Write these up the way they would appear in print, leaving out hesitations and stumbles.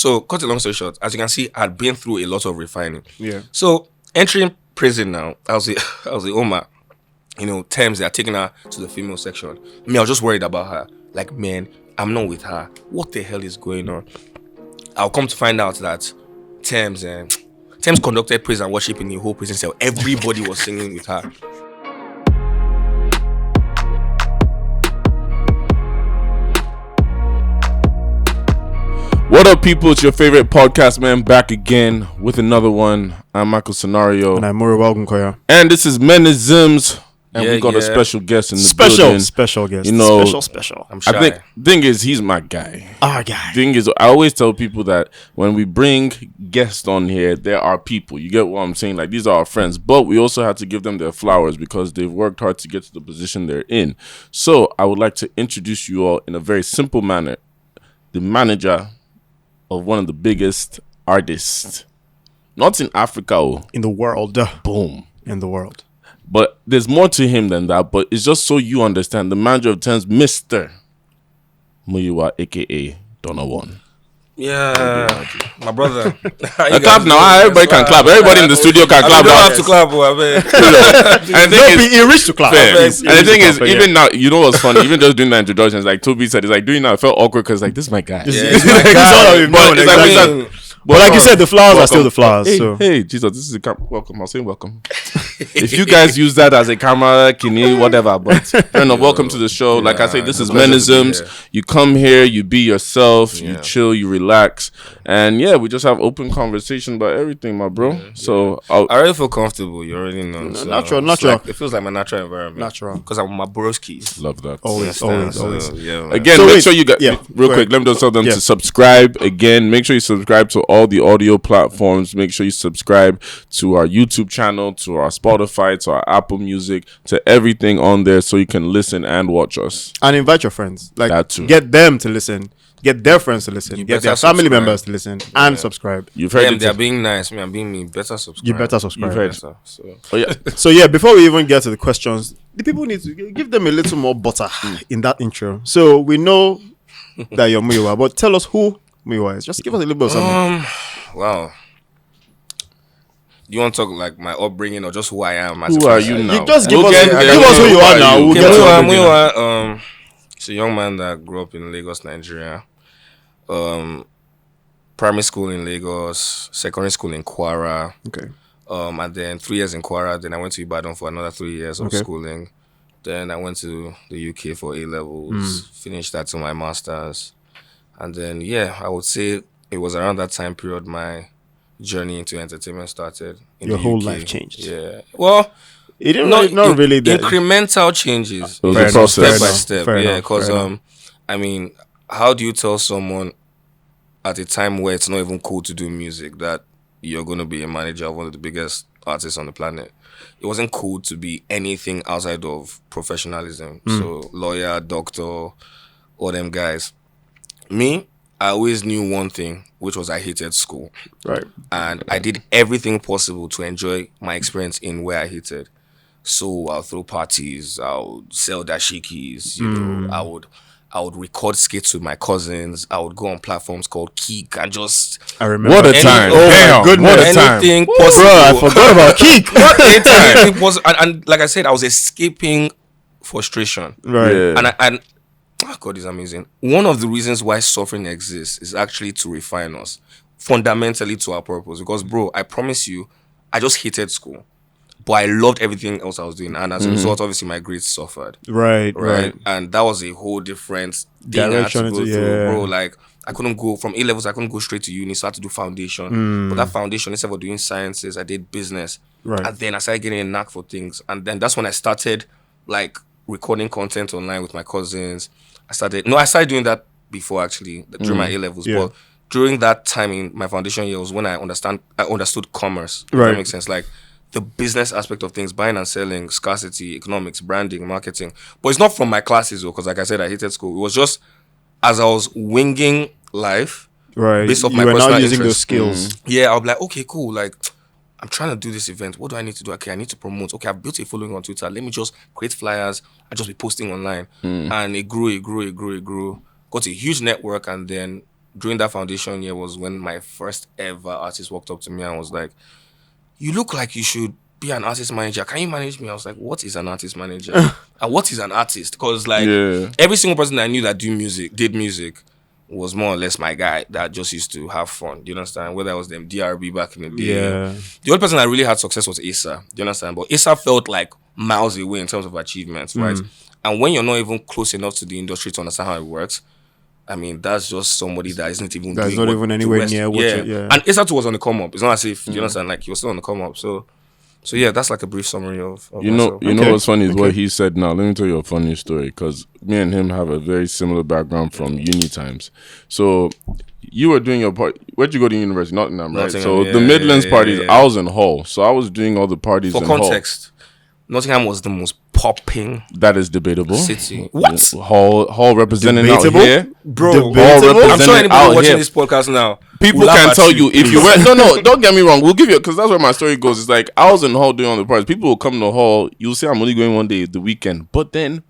So, cut a long story short, as you can see, I'd been through a lot of refining. Yeah. So, entering prison now, I was the Omar. Tems, they are taking her to the female section. I was just worried about her. Like, man, I'm not with her. What the hell is going on? I'll come to find out that Tems conducted praise and worship in the whole prison cell. Everybody was singing with her. What up, people? It's your favorite podcast man back again with another one. I'm Michael Scenario. And I'm Moro Walgunkoya. And this is MENISMS. And we got a special guest in the building. Special guest. Special. I'm shy. I think thing is, he's my guy. Our guy. Thing is, I always tell people that when we bring guests on here, there are people. You get what I'm saying? Like, these are our friends. But we also have to give them their flowers because they've worked hard to get to the position they're in. So I would like to introduce you all in a very simple manner. The manager of one of the biggest artists. Not in Africa. In the world. Boom. In the world. But there's more to him than that. But it's just so you understand. The manager of Tems, Mr. Muyiwa, a.k.a. Donawon. Yeah, my brother. Clap now. Everybody can clap. Everybody in the studio can clap. You don't have to clap. And the thing is, he reached to clap. and the thing is, even now, you know what's funny? Even just doing the introductions, like Toby said, it's like doing that. I felt awkward because like, this is my guy. It's my guy. But it's like, but like you said, the flowers are still the flowers. Hey, Jesus, this is a welcome. I'll say welcome. If you guys use that as a camera, kini, whatever, but welcome to the show. Like I say, this is MENISMS. You come here, you be yourself, you chill, you relax, and we just have open conversation about everything, my bro. So I already feel comfortable. You already know. So natural. Like, it feels like my natural environment. Natural. Because I'm my broskies. Love that. Always. Yeah, again, so make sure you get real go quick. ahead. Let me just tell them to subscribe. Again, make sure you subscribe to all the audio platforms. Make sure you subscribe to our YouTube channel, to our Spotify, to our Apple Music, to everything on there, so you can listen and watch us. And invite your friends. Like, that too. Get them to listen. Get their friends to listen. Get their family members to listen and subscribe. You've heard they're being nice. Me, I'm being me. Better subscribe. You better subscribe. You've heard. So before we even get to the questions, the people need to give them a little more butter in that intro. So we know that you're Muyiwa, but tell us who Muyiwa is. Just give us a little bit of something. Wow. You want to talk like my upbringing or just who I am? Who are you now? You just give us who you are now. Muyiwa, it's a young man that grew up in Lagos, Nigeria. Primary school in Lagos, secondary school in Kwara. Okay. And then 3 years in Kwara. Then I went to Ugandan for another 3 years of schooling. Then I went to the UK for A-levels, finished that to my master's. And then, I would say it was around that time period my journey into entertainment started. Your whole life changed. Yeah. Well, it didn't not really that. Incremental changes. It was a process. Step by step. Because, I mean, how do you tell someone at a time where it's not even cool to do music that you're going to be a manager of one of the biggest artists on the planet? It wasn't cool to be anything outside of professionalism. So lawyer, doctor, all them guys. Me, I always knew one thing, which was I hated school. Right. And I did everything possible to enjoy my experience in where I hated. So I'll throw parties, I'll sell dashikis, I would record skits with my cousins. I would go on platforms called Kik and just... I remember. What a time. My goodness. What a time. Anything possible. Bro, I forgot about Kik. What a time. And like I said, I was escaping frustration. Right. Yeah. And God is amazing. One of the reasons why suffering exists is actually to refine us. Fundamentally to our purpose. Because, bro, I promise you, I just hated school. But I loved everything else I was doing. And as a result, obviously, my grades suffered. Right. And that was a whole different thing I had to go through. Bro, like, I couldn't go from A-levels, I couldn't go straight to uni, so I had to do foundation. But that foundation, instead of doing sciences, I did business. Right. And then I started getting a knack for things. And then that's when I started, like, recording content online with my cousins. I started doing that before, actually, during my A-levels. Yeah. But during that time in my foundation year was when I understood commerce. If Right. that makes sense. Like, the business aspect of things, buying and selling, scarcity, economics, branding, marketing. But it's not from my classes, though, because like I said, I hated school. It was just as I was winging life, based off my personal now using interests. those skills. Yeah, I'll be like, okay, cool. Like, I'm trying to do this event. What do I need to do? Okay, I need to promote. Okay, I've built a following on Twitter. Let me just create flyers. I just be posting online. And it grew. Got a huge network. And then during that foundation year was when my first ever artist walked up to me and was like, "You look like you should be an artist manager. Can you manage me?" I was like, "What is an artist manager? And what is an artist?" Because like every single person that I knew that did music was more or less my guy that just used to have fun. Do you understand? Whether it was them DRB back in the day. Yeah. The only person that really had success was Issa. Do you understand? But Issa felt like miles away in terms of achievements, right? And when you're not even close enough to the industry to understand how it works, I mean, that's just somebody that isn't even That's doing not even anywhere near what yeah. you- yeah. And Issa too was on the come up. It's not as if, you understand, like he was still on the come up. So yeah, that's like a brief summary of myself. You know what's funny is what he said now. Let me tell you a funny story, because me and him have a very similar background from uni times. So you were doing your part. Where'd you go to university? Nottingham, right? Nottingham, So yeah, the Midlands yeah, parties, yeah. I was in Hull. So I was doing all the parties For in Hull. context, Nottingham was the most popping That is debatable. city. What? Hull representing Debatable? out here. Bro, Debatable? I'm sure representing anybody out watching here. this podcast now, People will laugh can at tell you if you were no, don't get me wrong. We'll give you, because that's where my story goes. It's like I was in Hall doing all the parties. People will come to Hall. You'll say I'm only going one day, the weekend. But then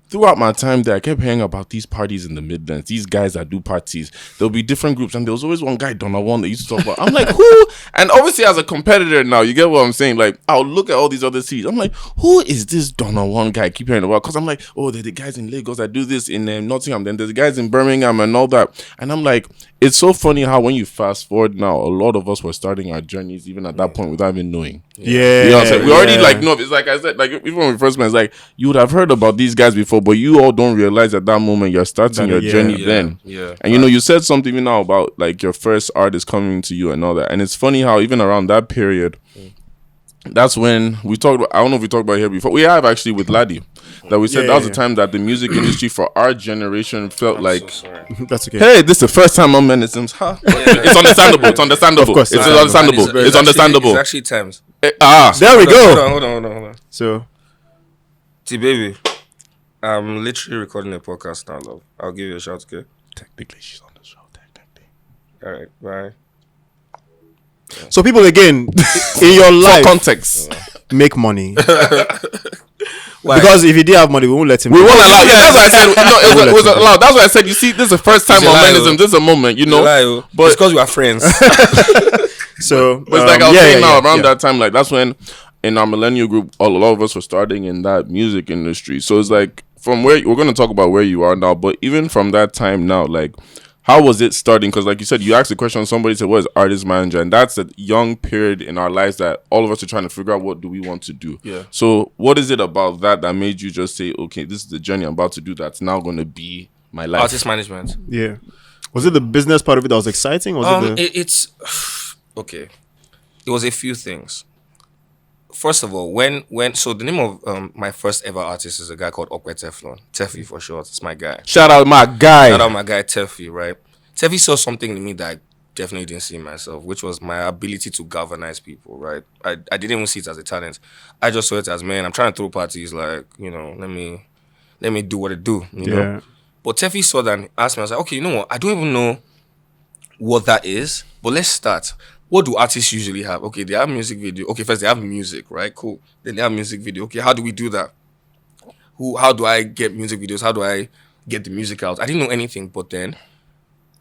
throughout my time there, I kept hearing about these parties in the Midlands. These guys that do parties. There'll be different groups, and there was always one guy, Donawon, that used to talk about. I'm like, who? And obviously, as a competitor now, you get what I'm saying. Like, I'll look at all these other cities. I'm like, who is this Donawon guy? I keep hearing about, because I'm like, oh, they're the guys in Lagos that do this in Nottingham. Then there's the guys in Birmingham and all that. And I'm like, it's so funny how when you fast forward now, a lot of us were starting our journeys even at that point without even knowing. Yeah. You know what I'm saying? We already yeah. like know. It's like I said, like even when we first met, it's like you would have heard about these guys before, but you all don't realize at that moment you're starting your journey then. Yeah. And you know, you said something even now about like your first artist coming to you and all that. And it's funny how even around that period, that's when we talked about, I don't know if we talked about it here before. We have actually with Laddie. That we said Yeah, that was yeah, the time that the music industry for our generation felt like, That's okay. hey, this is the first time I'm MENISMS. Huh? It's understandable. It's understandable. Of course, it's it's understandable. It's understandable. It's actually Tems. There we go. Hold on. So T-Baby, I'm literally recording a podcast now, love. I'll give you a shout, okay? Technically, she's on the show. Technically. All right, bye. So people, again, in your For life, context. make money. Why? Because if he did have money, we won't let him. We go. won't allow. Yeah, that's what I said. No, it was allowed. That's why I said. You see, this is the first time It's a on lie, MENISMS. This is a moment, you know. But it's because we are friends. So But it's like I was saying now, around yeah. that time, like that's when in our millennial group, a lot of us were starting in that music industry. So it's like from where we're going to talk about where you are now, but even from that time now, like how was it starting? Because like you said, you asked the question, somebody said, what is artist manager? And that's a young period in our lives that all of us are trying to figure out what do we want to do. Yeah. So what is it about that made you just say, okay, this is the journey I'm about to do that's now going to be my life? Artist management. Yeah. Was it the business part of it that was exciting? Was it the... It's okay. It was a few things. First of all, when so the name of my first ever artist is a guy called Okwe Teflon. Tefi for short. It's my guy. Shout out my guy. Shout out my guy Tefi, right? Tefi saw something in me that I definitely didn't see in myself, which was my ability to galvanize people, right? I didn't even see it as a talent. I just saw it as, man, I'm trying to throw parties, like, you know, let me do what it do, you know? But Tefi saw that and asked me, I was like, okay, you know what? I don't even know what that is, but let's start. What do artists usually have? Okay, they have music video. Okay, first they have music, right? Cool. Then they have music video. Okay, how do we do that? How do I get music videos? How do I get the music out? I didn't know anything, but then,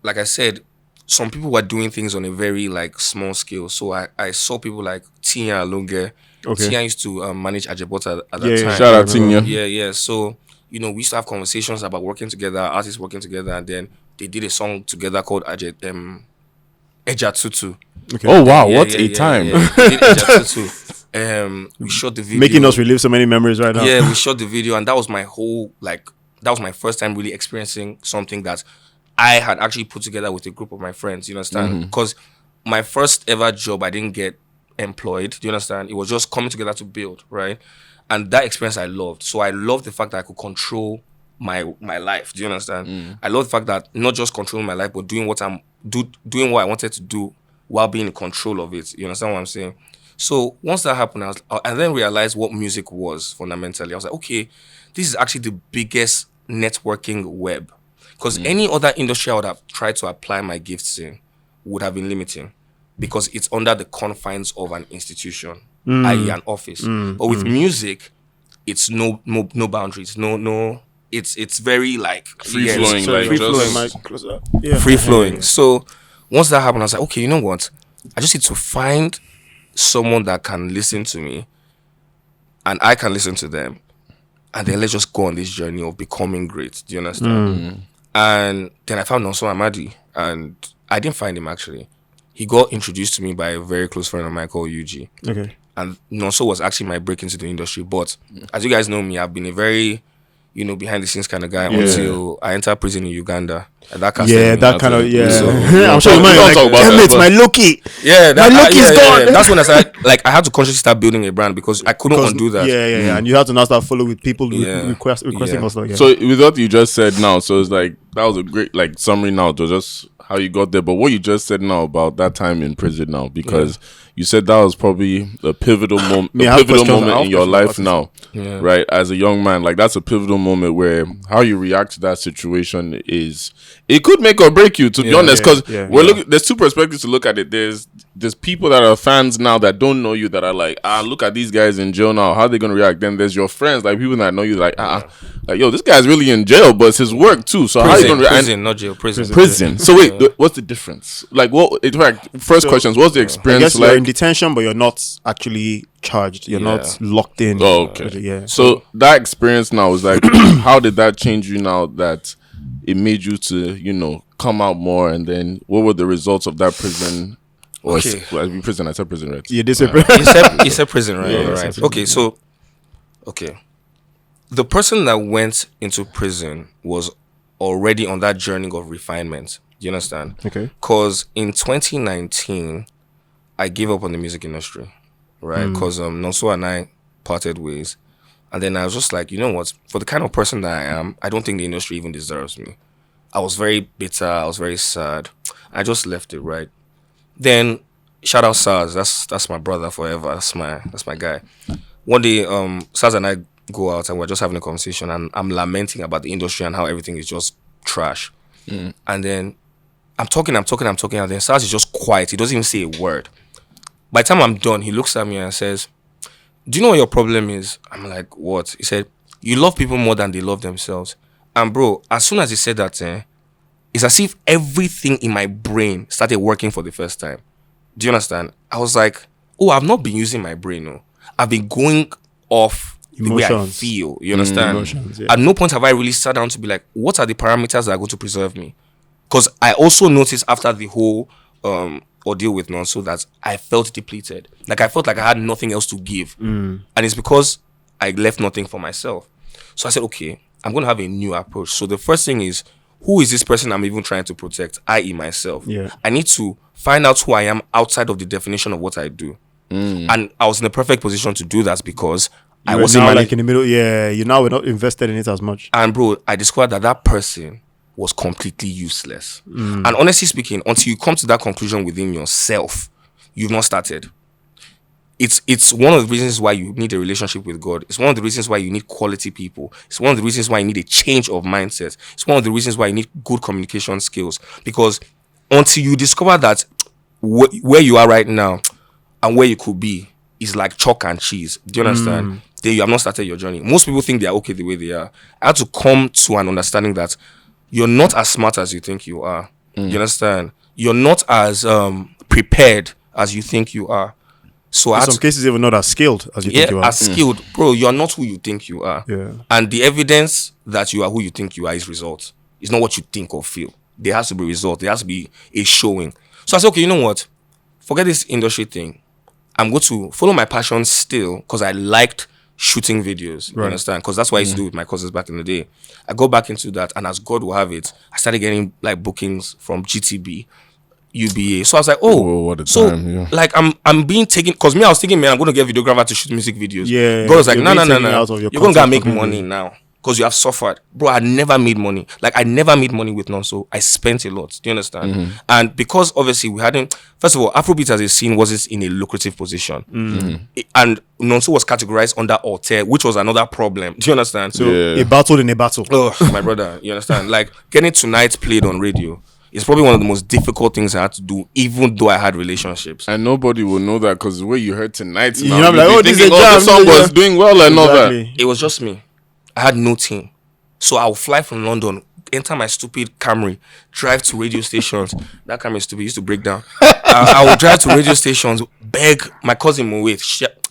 like I said, some people were doing things on a very like small scale. So I saw people like Tia Alonge. Okay. Tia used to manage Ajebota at that Yeah, time. Shout out Tinya. Yeah. So, you know, we used to have conversations about working together, artists working together, and then they did a song together called Eja Tutu. Okay. Oh wow, what a time. Yeah. We did Eja Tutu. We shot the video. Making us relive so many memories right now. Yeah, we shot the video, and that was my whole, like, that was my first time really experiencing something that I had actually put together with a group of my friends, you understand? Because my first ever job, I didn't get employed, do you understand? It was just coming together to build, right? And that experience I loved. So I loved the fact that I could control my life, do you understand? I love the fact that not just controlling my life, but doing what I wanted to do while being in control of it. You understand what I'm saying? So once that happened, I then realized what music was fundamentally. I was like, okay, this is actually the biggest networking web. Because any other industry I would have tried to apply my gifts in would have been limiting. Because it's under the confines of an institution, i.e. an office. But with music, it's no boundaries, no it's very like Free flowing, like Free just flowing, Mike. Closer. Yeah. free flowing. So once that happened, I was like, okay, you know what? I just need to find someone that can listen to me, and I can listen to them, and then let's just go on this journey of becoming great. Do you understand? And then I found Nonso Amadi, and I didn't find him actually. He got introduced to me by a very close friend of mine called UG. Okay. And Nonso was actually my break into the industry. But as you guys know me, I've been a very, behind the scenes kind of guy until I entered prison in Uganda. And that kind of. So, I'm sure you might don't like, talk about damn that, it, but- my Loki. Yeah, My Loki is gone. That's when I started, I had to consciously start building a brand because I couldn't undo that. Yeah. And you have to now start following with people requesting Yeah. us. Like, So with what you just said now, so it's like that was a great like summary now to just how you got there. But what you just said now about that time in prison now, because you said that was probably a pivotal moment, I have questions. moment in your life about now, right? As a young man, like that's a pivotal moment where how you react to that situation is it could make or break you. To be honest, because we're looking. There's two perspectives to look at it. There's people that are fans now that don't know you that are like, look at these guys in jail now. How are they gonna react? Then there's your friends, like people that know you, like, like yo, this guy's really in jail, but it's his work too. So how are you gonna react? Prison, not jail. Prison. So wait, what's the difference? Like, what? In fact, first questions. What's the I experience guess you're in like? detention, but you're not actually charged. You're not locked in. Oh, okay. Yeah. So that experience now is like, how did that change you now that it made you to, come out more? And then what were the results of that prison? Or prison, I said prison, right? You did You said prison, right? Yeah, Right. Okay, so, the person that went into prison was already on that journey of refinement. Do you understand? Okay. Because in 2019, I gave up on the music industry, right? Because Nonso and I parted ways. And then I was just like, you know what? For the kind of person that I am, I don't think the industry even deserves me. I was very bitter. I was very sad. I just left it, right? Then, shout out Saz. That's my brother forever. That's my guy. One day, Saz and I go out and we're just having a conversation, and I'm lamenting about the industry and how everything is just trash. And then I'm talking, and then Saz is just quiet. He doesn't even say a word. By the time I'm done, he looks at me and says, do you know what your problem is? I'm like, what? He said, you love people more than they love themselves. And bro, as soon as he said that, it's as if everything in my brain started working for the first time. Do you understand? I was like, I've not been using my brain. No. I've been going off the way I feel. You understand? Emotions, yeah. At no point have I really sat down to be like, what are the parameters that are going to preserve me? Because I also noticed after the whole ordeal with Nonso that I felt depleted. Like I felt like I had nothing else to give. And it's because I left nothing for myself. So I said, okay, I'm going to have a new approach. So the first thing is, who is this person I'm even trying to protect? I.e. myself. Yeah. I need to find out who I am outside of the definition of what I do. And I was in the perfect position to do that because I wasn't now like in the middle. Yeah, you now were not invested in it as much. And bro, I discovered that person was completely useless. And honestly speaking, until you come to that conclusion within yourself, you've not started. It's one of the reasons why you need a relationship with God. It's one of the reasons why you need quality people. It's one of the reasons why you need a change of mindset. It's one of the reasons why you need good communication skills. Because until you discover that where you are right now and where you could be is like chalk and cheese. Do you understand? Then you have not started your journey. Most people think they are okay the way they are. I had to come to an understanding that you're not as smart as you think you are. You understand? You're not as prepared as you think you are. So In some cases, even not as skilled as you think you are. as skilled, bro, you're not who you think you are. Yeah. And the evidence that you are who you think you are is results. It's not what you think or feel. There has to be result. There has to be a showing. So I said, okay, you know what? Forget this industry thing. I'm going to follow my passion still because I liked shooting videos. You understand? Because that's what I used to do with my cousins back in the day. I go back into that, and as God will have it, I started getting like bookings from GTB, UBA. So I was like, what a time, yeah. like I'm being taken, because me, I was thinking, man, I'm going to get videographer to shoot music videos. Yeah, God was like, you're no, being taken out of you're your going to content make completely. money now because you have suffered. Bro, I never made money. Like, I never made money with Nonso. I spent a lot. Do you understand? And because obviously we hadn't, first of all, Afrobeat as a scene wasn't in a lucrative position. And Nonso was categorized under Alter, which was another problem. Do you understand? So, A battle in a battle. oh, my brother, you understand? Like, getting Tonight played on radio is probably one of the most difficult things I had to do, even though I had relationships. And nobody will know that because the way you heard tonight, You're now, like, you'll be this is a thinking, jam, this song this is a was jam." doing well and all that. It was just me. I had no team. So I'll fly from London, enter my stupid Camry, drive to radio stations. That Camry is stupid, it used to break down. I will drive to radio stations, beg my cousin Moe.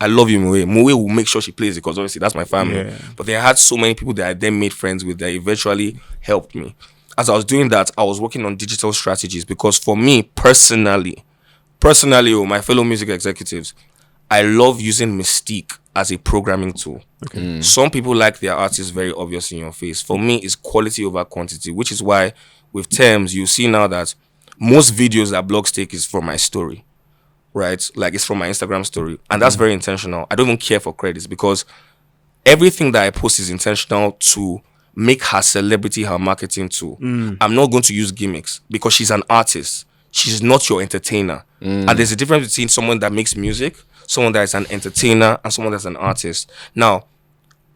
I love you, Moe. Moe will make sure she plays it because obviously that's my family. Yeah. But then I had so many people that I then made friends with that eventually helped me. As I was doing that, I was working on digital strategies because for me personally, my fellow music executives, I love using Mystique as a programming tool. Okay. Some people like their artists very obvious in your face. For me, it's quality over quantity, which is why with Tems, you see now that most videos that blogs take is from my story, right? Like it's from my Instagram story. And that's very intentional. I don't even care for credits because everything that I post is intentional to make her celebrity her marketing tool. I'm not going to use gimmicks because she's an artist. She's not your entertainer. And there's a difference between someone that makes music, someone that is an entertainer, and someone that's an artist. Now,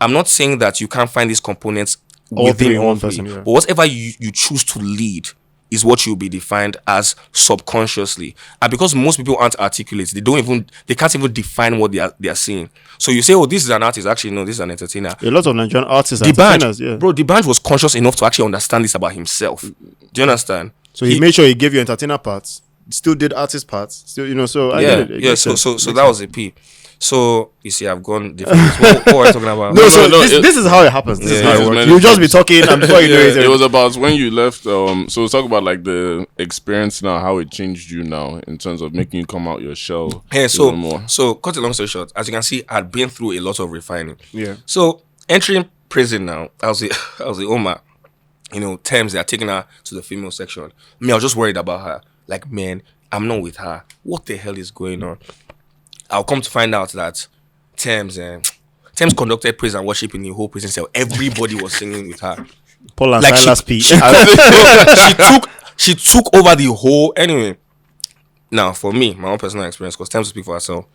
I'm not saying that you can't find these components within one person. Yeah. But whatever you choose to lead is what you'll be defined as subconsciously. And because most people aren't articulate, they can't even define what they are seeing. So you say, oh, this is an artist. Actually, no, this is an entertainer. A lot of Nigerian artists are entertainers, yeah. Bro, D'banj was conscious enough to actually understand this about himself. Do you understand? So he made sure he gave you entertainer parts, still did artist parts, still, so I get it. So that was a P. So you see, I've gone different. what are you talking about? This is how it happens. This is how it works. You'll just be talking, and before you know it, it was about when you left. So let's talk about like the experience now, how it changed you now in terms of making you come out your shell. Yeah. So cut a long story short, as you can see, I'd been through a lot of refining. Yeah. So entering prison now, I was the Omar. Tems, they're taking her to the female section. Me, I was just worried about her. Like, man, I'm not with her. What the hell is going on? I'll come to find out that Tems conducted praise and worship in the whole prison cell. Everybody was singing with her. Paul and Silas P. She took over the whole. Anyway, now for me, my own personal experience, because Tems will speak for herself.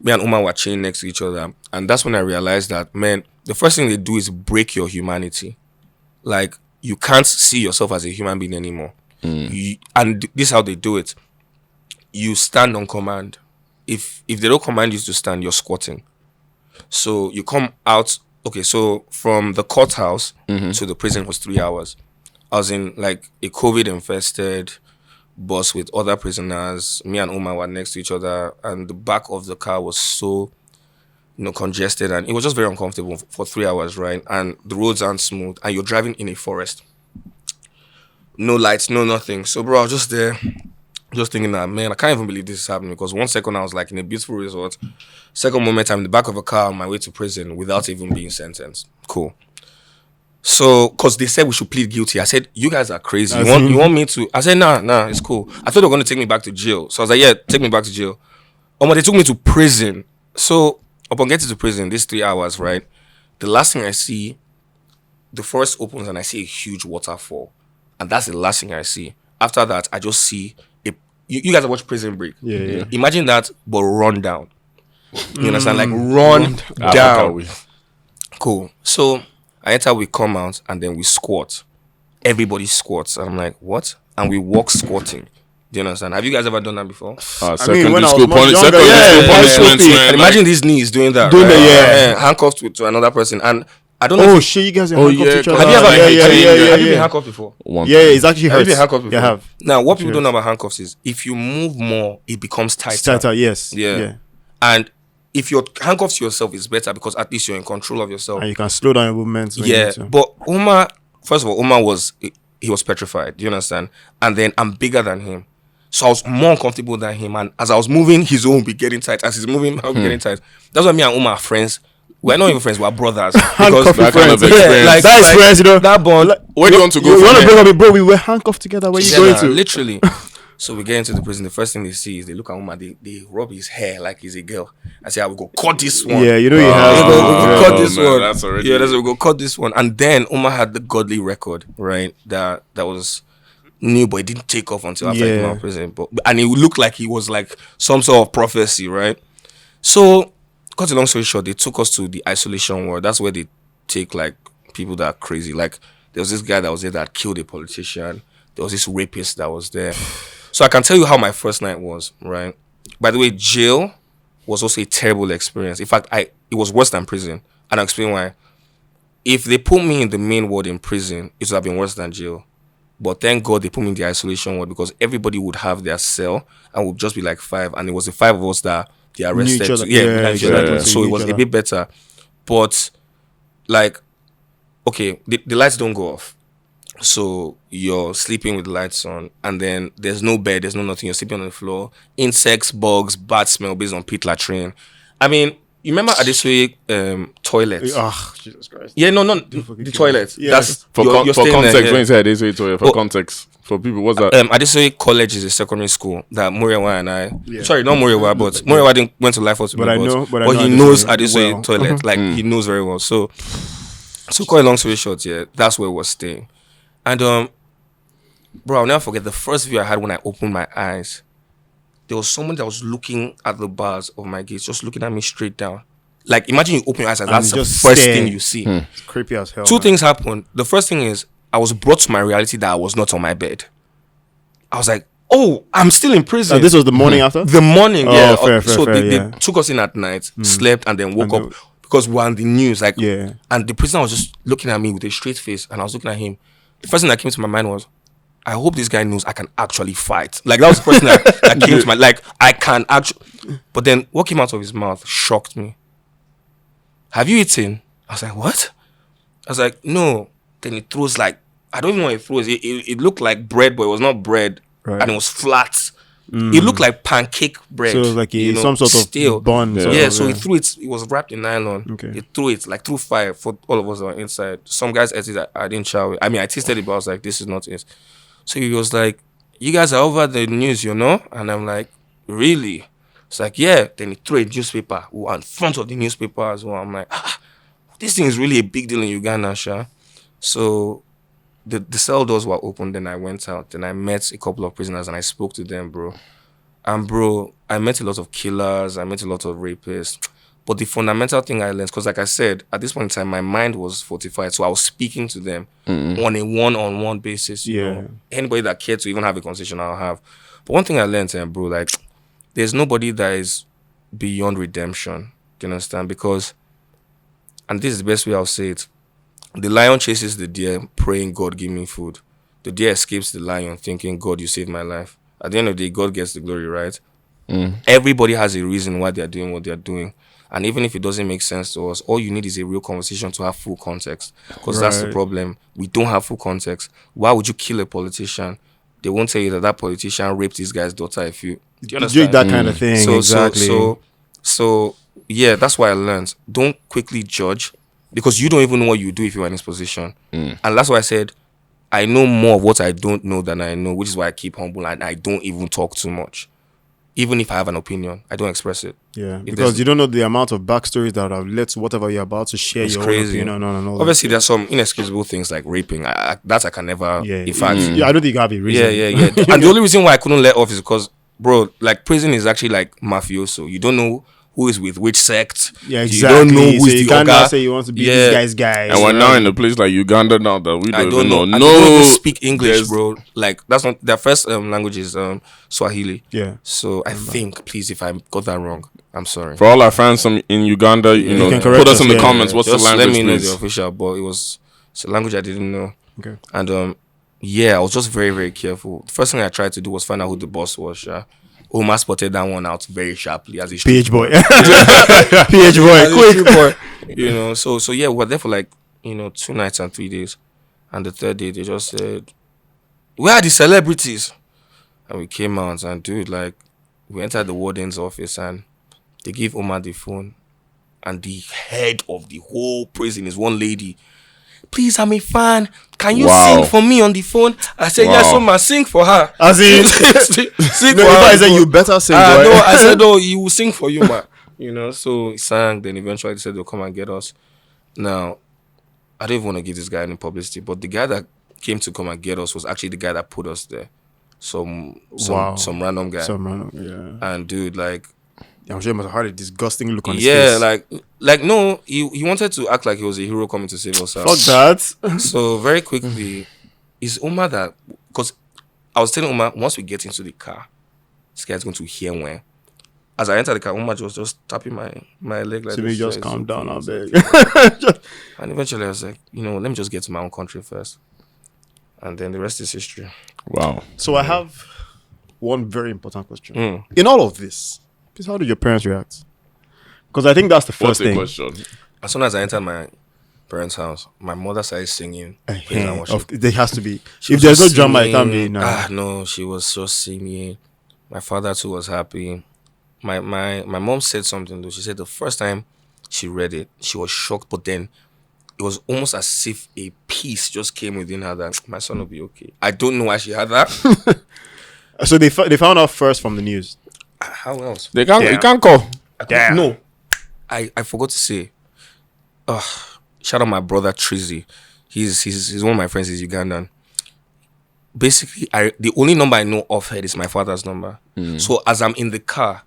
Me and Uma were chained next to each other, and that's when I realized that, man, the first thing they do is break your humanity. Like, you can't see yourself as a human being anymore. And this is how they do it. You stand on command. If they don't command you to stand, you're squatting. So you come out. Okay, so from the courthouse to the prison was 3 hours. I was in like a COVID-infested bus with other prisoners. Me and Uma were next to each other, and the back of the car was so congested, and it was just very uncomfortable for 3 hours, right? And the roads aren't smooth, and you're driving in a forest. No lights, no nothing. So, bro, I was just there, just thinking that, man, I can't even believe this is happening, because one second I was like in a beautiful resort. Second moment, I'm in the back of a car on my way to prison without even being sentenced. Cool. So, because they said we should plead guilty. I said, you guys are crazy. You want me to? I said, nah, it's cool. I thought they were going to take me back to jail. So I was like, yeah, take me back to jail. But they took me to prison. So, upon getting to prison, this 3 hours, right? The last thing I see, the forest opens and I see a huge waterfall. And that's the last thing I see. After that, I just see you guys have watched Prison Break. Yeah. Imagine that, but run down. You understand? Like, run down. Cool. So, I enter, we come out, and then we squat. Everybody squats. And I'm like, what? And we walk squatting. Do you understand? Have you guys ever done that before? Secondary school punishment. Imagine these knees doing that. Handcuffed to another person. And I don't know. Oh shit, you guys are handcuffed to each other. Have you ever have you been handcuffed before? Yeah, it's actually hurts. Have you been handcuffed before? Yeah, I have. Now, what people don't know about handcuffs is if you move more, it becomes tighter. It's tighter, yes. Yeah. And if you're handcuffed to yourself, it's better because at least you're in control of yourself. And you can slow down your movements. Yeah. But first of all, Umar was petrified. Do you understand? And then I'm bigger than him. So I was more uncomfortable than him. And as I was moving, his own would be getting tight. As he's moving, I'll be getting tight. That's why me and Umar are friends. We're not even friends, we're brothers. Because that kind of experience. That experience, that bond. Where do you want to go? You want to bring up bro? We were handcuffed together. Where you going to? Literally. So we get into the prison. The first thing they see is they look at Umar. They rub his hair like he's a girl. I say, I will go cut this one. Yeah, you know you have. We'll cut this one. That's already. Yeah, we'll go cut this one. And then Umar had the godly record, right? That was new, but it didn't take off until after he came out of prison. And it looked like he was like some sort of prophecy, right? So, cut a long story short, they took us to the isolation ward. That's where they take like people that are crazy. Like there was this guy that was there that killed a politician. There was this rapist that was there. So I can tell you how my first night was, right? By the way, jail was also a terrible experience. In fact, it was worse than prison. And I'll explain why. if they put me in the main ward in prison, it would have been worse than jail. But thank God they put me in the isolation ward, because everybody would have their cell and would just be like 5. And it was the 5 of us that they arrested. each other. We knew each other. Yeah. So it was a bit better. But like, okay, the lights don't go off. So you're sleeping with the lights on, and then there's no bed, there's no nothing. You're sleeping on the floor. Insects, bugs, bad smell based on pit latrine. I mean, you remember Adesoye toilets? Oh, Jesus Christ. Yeah, no, the toilet. Yeah. That's For you're staying context, there, yeah. when you say this, for context, for people, what's that? Adesoye College is a secondary school that Muriawa and I. Sorry, not Muriawa, but Muriawa didn't went to Life Hospital. But I know he knows Adesoye Adesoye well. toilet. Like he knows very well. So quite a long story short, yeah, that's where we were staying. And bro, I'll never forget the first view I had when I opened my eyes. There was someone that was looking at the bars of my gates, just looking at me straight down. Like, imagine you open your eyes and that's the just first stare. thing you see. It's creepy as hell. Two things happened. The first thing is, I was brought to my reality that I was not on my bed. I was like, oh, I'm still in prison. This was the morning after? The morning, Oh, yeah. fair, So fair, they yeah. took us in at night, slept, and then woke And up because we were on the news. Like, Yeah. And the prisoner was just looking at me with a straight face, and I was looking at him. The first thing that came to my mind was, I hope this guy knows I can actually fight. Like, that was the first thing that came to my, like, I can actually. But then what came out of his mouth shocked me. Have you eaten? I was like, what? I was like, no. Then he throws like, I don't even know what he throws. It looked like bread, but it was not bread. Right. And it was flat. It looked like pancake bread. So it was like some sort of steel bun. Yeah. sort Yeah, of, so he threw it. It was wrapped in nylon. Okay. He threw it like through fire for all of us that were inside. Some guys ate it. I didn't chow it. I mean, I tasted it, but I was like, this is not it. So he was like, you guys are over the news, you know? And I'm like, really? It's like, yeah. Then he threw a newspaper in front of the newspaper as well. I'm like, this thing is really a big deal in Uganda, Sha. So the cell doors were open. Then I went out. Then I met a couple of prisoners and I spoke to them, bro. And bro, I met a lot of killers. I met a lot of rapists. But the fundamental thing I learned, because like I said, at this point in time, my mind was fortified. So I was speaking to them on a one-on-one basis. You know, anybody that cared to even have a conversation, I'll have. But one thing I learned, bro, like, there's nobody that is beyond redemption. Do you understand? Because, and this is the best way I'll say it, the lion chases the deer, praying, God, give me food. The deer escapes the lion, thinking, God, you saved my life. At the end of the day, God gets the glory, right? Everybody has a reason why they're doing what they're doing. And even if it doesn't make sense to us, all you need is a real conversation to have full context. Because that's the problem. We don't have full context. Why would you kill a politician? They won't tell you that that politician raped this guy's daughter if you... Do you understand? That kind of thing, exactly. So, yeah, that's why I learned. Don't quickly judge, because you don't even know what you do if you're in this position. And that's why I said, I know more of what I don't know than I know, which is why I keep humble and I don't even talk too much. Even if I have an opinion, I don't express it. Yeah, because you don't know the amount of backstories that have led to whatever you're about to share. It's your crazy. Own opinion. No. Obviously, there's some inexcusable things like raping. That I can never. Yeah, In fact, I don't think you have a reason. Yeah. And the only reason why I couldn't let off is because, bro, like prison is actually like mafioso. You don't know who is with which sect. Yeah, exactly. You don't know who so is you the can't now oga. say you want to be this guy's guy. And we're now in a place like Uganda now that we I don't don't even know. know. I don't even speak English, bro. Like that's not their first language is Swahili. Yeah. So I think, please, if I got that wrong, I'm sorry. For all our fans in Uganda, you know, can correct put us us, in the yeah. comments. What's Just the language, let me know please? the official, but it's a language I didn't know. Okay. And yeah, I was just very, very careful. The first thing I tried to do was find out who the boss was. Omar spotted that one out very sharply as a street PH boy. PH boy, quick. You know, so yeah, we were there for like, 2 nights and 3 days. And the third day, they just said, where are the celebrities? And we came out and, dude, like, we entered the warden's office and they gave Omar the phone. And the head of the whole prison is one lady. Please, I'm a fan. Can you sing for me on the phone? I said, yes, Omar, sing for her. As in, sing no, for her. I said you better sing. No, I said, oh, he will sing for you, man. So he sang. Then eventually they said they'll come and get us. Now, I don't even want to give this guy any publicity, but the guy that came to come and get us was actually the guy that put us there. Some random guy. Some random, yeah. And dude, like, I'm sure he must have had a disgusting look on his yeah, face. like no, he wanted to act like he was a hero coming to save us. Fuck that. So very quickly, it's Omar that, because I was telling Omar, once we get into the car, this guy's going to hear when. as I entered the car, woman was just tapping my leg like So this. me just It's calm down, I okay. beg. And eventually I was like, let me just get to my own country first. And then the rest is history. Wow. So I have one very important question. Mm. In all of this, please, how did your parents react? Because I think that's the What's first the thing. question? As soon as I entered my parents' house, my mother started singing praise and worship. There has to be. She If was there's no just drama, it can't be. singing. No. No, she was just singing. My father too was happy. My mom said something though. She said the first time she read it, she was shocked, but then it was almost as if a peace just came within her that my son will be okay. I don't know why she had that. So they found out first from the news. How else? They can't. Damn. You can't call. Damn. No, I forgot to say. Shout out my brother Trizzy. He's one of my friends. He's Ugandan. Basically, the only number I know offhand is my father's number. So as I'm in the car,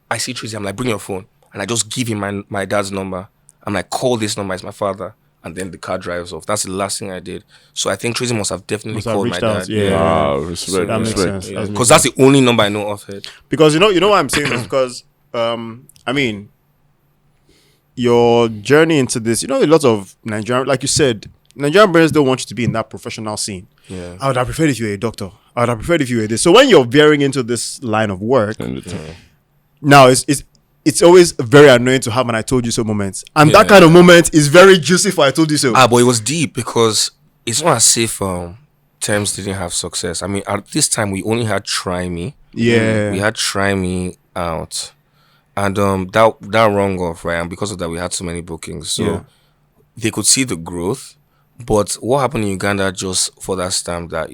I see Trizzy. I'm like, bring your phone, and I just give him my dad's number. I'm like, call this number. It's my father. And then the car drives off. That's the last thing I did. So I think Trizzy must have definitely Must have called my reached out, dad. yeah. Wow, respect. So that makes respect. sense. Because that's the only number I know offhand. Because you know why I'm saying this, because I mean, your journey into this, a lot of Nigerian, like you said, Nigerian parents don't want you to be in that professional scene. Yeah. I would have preferred if you were a doctor. I would have preferred if you were this. So when you're veering into this line of work, now it's always very annoying to have an I told you so moment. And that kind of moment is very juicy for I told you so. But it was deep because it's not as if Tems didn't have success. I mean, at this time we only had Try Me. Yeah. We had Try Me out. And that rung off, right? And because of that we had so many bookings. So they could see the growth. But what happened in Uganda just for that stamp that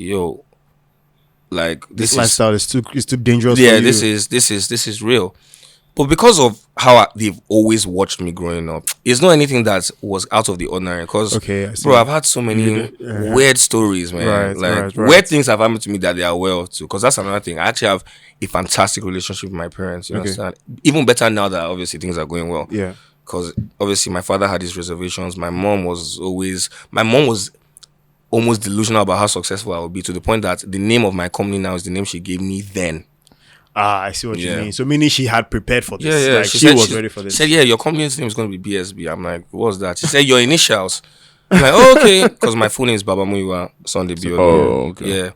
this lifestyle is too dangerous for you. this is real. But because of how they've always watched me growing up, it's not anything that was out of the ordinary. Because, Okay, I see. bro, I've had so many weird stories, man. Right. Weird things have happened to me that they are aware of too. Because that's another thing. I actually have a fantastic relationship with my parents. You understand? Even better now that obviously things are going well. Yeah. Because obviously my father had his reservations. My mom was almost delusional about how successful I would be, to the point that the name of my company now is the name she gave me then. I see what you mean. So meaning she had prepared for this. Yeah. Like, she was ready for this. She said, your company's name is going to be BSB. I'm like, what's that? She said, your initials. I'm like, oh, okay. Because my full name is Baba Muyiwa Sunday Bio. Oh, okay. Yeah.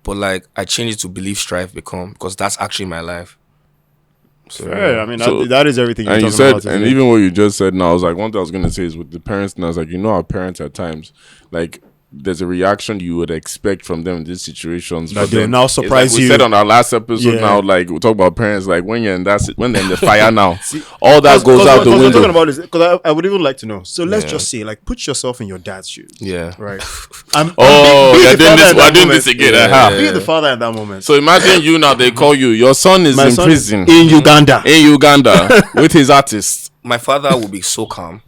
But I changed it to Believe, Strive, Become, because that's actually my life. So, Fair. I mean, that is everything you're And you talking said, about. and even what you just said now, I was like, one thing I was going to say is with the parents, and I was like, our parents at times, like, there's a reaction you would expect from them in these situations. That but they'll then now it's surprise like we you. said on our last episode now, like, we talk about parents, like, when they're in the fire now, all that goes out the What we're window. talking about is, because I would even like to know. So let's just say, put yourself in your dad's shoes. Yeah. Right. We're doing this again. Be the father in that moment. So imagine you now, they call you, your son is My in son prison in Uganda. in Uganda with his artist. My father will be so calm.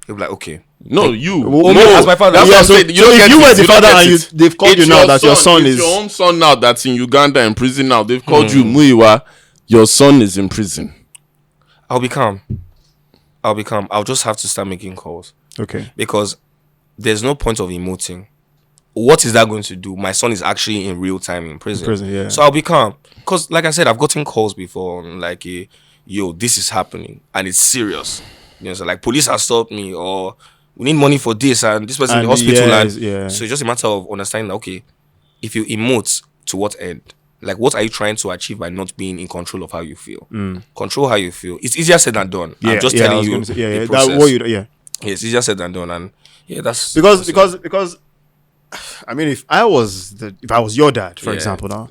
He'll be like, okay. No, you. As my father. That's what I'm so saying. if you were the father and they've called you now that your son is... It's your own son now that's in Uganda in prison now. They've called you Muyiwa. Your son is in prison. I'll be calm. I'll just have to start making calls. Okay. Because there's no point of emoting. What is that going to do? My son is actually in real time in prison. Yeah. So I'll be calm. Because like I said, I've gotten calls before on yo, this is happening. And it's serious. So like police have stopped me, or we need money for this, and this person in the hospital. So it's just a matter of understanding that, okay, if you emote, to what end? Like, what are you trying to achieve by not being in control of how you feel? Control how you feel. It's easier said than done. I'm just telling you. It's easier said than done, and that's because I mean, if I was your dad, for example, now.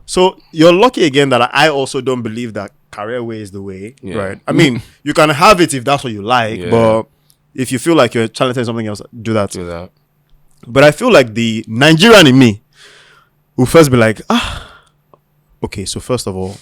So you're lucky again that I also don't believe that career way is the way, right? I mean, you can have it if that's what you like, but if you feel like you're talented in something else, do that. But I feel like the Nigerian in me will first be like, okay, so first of all,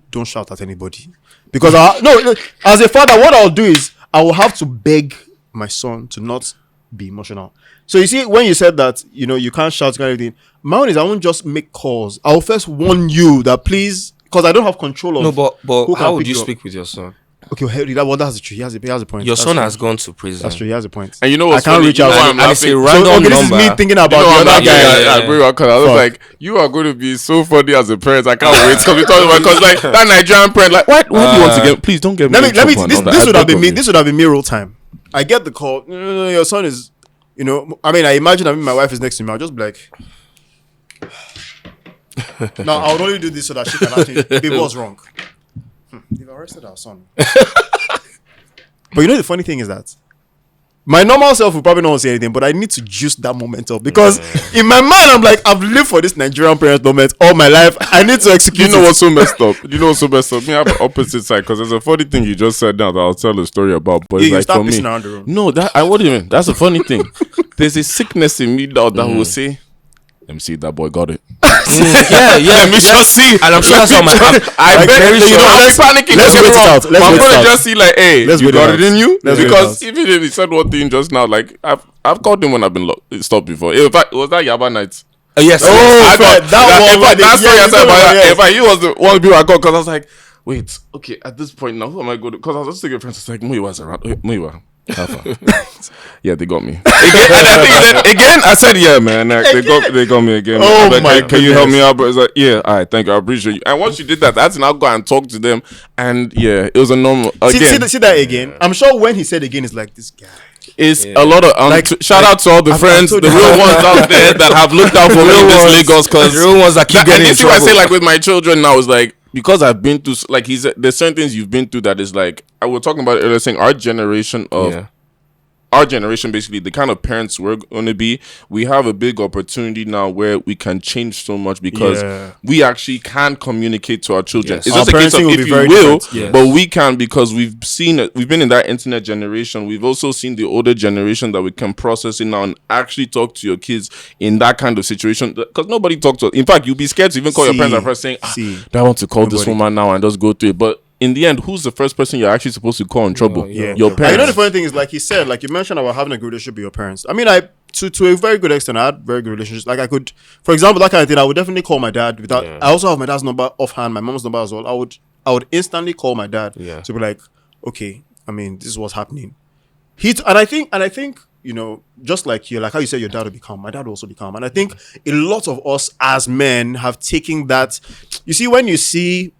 don't shout at anybody. Because as a father, what I'll do is I will have to beg my son to not be emotional. So you see, when you said that, you can't shout and everything, my own is I won't just make calls. I will first warn you that please, because I don't have control of. No, but how would you speak with your son? Okay, well, that's true. He has a point. Your That's son true. has gone to prison. That's true. He has a point. And you know I what's can't funny? reach You know out. why I'm And it's a laughing? random This is number. me thinking about You know, the I'm other laughing guy. at bro, because I was Fuck. like, you are going to be so funny as a parent. I can't wait. Because like that Nigerian parent, like, what do you want to get? Please don't get me. Let me. in trouble and This all that. this I would have beg been of me. you. This would have been me real time. I get the call. No, your son is. You know, I mean, I imagine. My wife is next to me. I'll just be like. No, I would only do this so that she can ask me, babe, what's wrong? They've arrested our son. But you know the funny thing is that my normal self will probably not say anything, but I need to juice that moment up because in my mind I'm like, I've lived for this Nigerian parent moment all my life. I need to execute. You know it. what's so messed up? You know what's so messed up? Me, I have the opposite side because there's a funny thing you just said now that I'll tell a story about. But You it's like start for me, pissing around the room. no, that I wouldn't even. That's a funny thing. There's a sickness in me now that will say, "Let me see if that boy got it." Yeah. Let me just see. And I'm sure that's what I Like, bet very you sure. know. I'm panicking. Let's don't get wait me it wrong. out. Let's My wait it brother out. just see like, hey, Let's you wait it got out. it in you. Let's wait it Because out. even if he said one thing just now, like I've called him when I've been stopped before. In fact, was that Yaba night? Yes. Oh, I fair. got That one. In fact, that's yeah, what I you said know about what, that. yes. In fact, he was the one people I got because I was like, wait, okay, at this point now, who am I going to? Because I was just thinking, friends, it's like Muiwa's around. Muiwa. Yeah, they got me again. And I think again, I said, yeah, man, like, they got me again. Oh I'm like, my hey, can you help goodness. me out? But it's like, yeah, all right, thank you, I appreciate you. And once you did that, I had to now go and talk to them. And yeah, it was a normal again. See that again. I'm sure when he said again, it's like this guy. It's a lot of shout out to all the I've friends, the told you. real ones out there that have looked out for me in this Lagos. Because The real ones that keep getting in and this is what I say, trouble. like with my children now, is like because I've been through like there's certain things you've been through that is like I was talking about it earlier, saying our generation of. Our generation, basically, the kind of parents we're going to be, we have a big opportunity now where we can change so much because we actually can communicate to our children. Yes. It's Our just a case parenting of will if be you very will, different. Yes. but we can because we've seen it. We've been in that internet generation. We've also seen the older generation that we can process it now and actually talk to your kids in that kind of situation. Because nobody talks to. In fact, you'll be scared to even call your parents at first saying, "Do I want to call this woman now and just go through it?" But in the end, who's the first person you're actually supposed to call in trouble? Yeah. Your And you parents. know the funny thing is, like he said, like you mentioned about having a good relationship with your parents. I mean, to a very good extent, I had very good relationships. Like I could, for example, that kind of thing, I would definitely call my dad without. Yeah. I also have my dad's number offhand, my mom's number as well. I would instantly call my dad to be like, okay, I mean, this is what's happening. And I think you know, just like you, like how you said your dad will be calm, my dad will also be calm. And I think a lot of us as men have taken that. You see, when you see.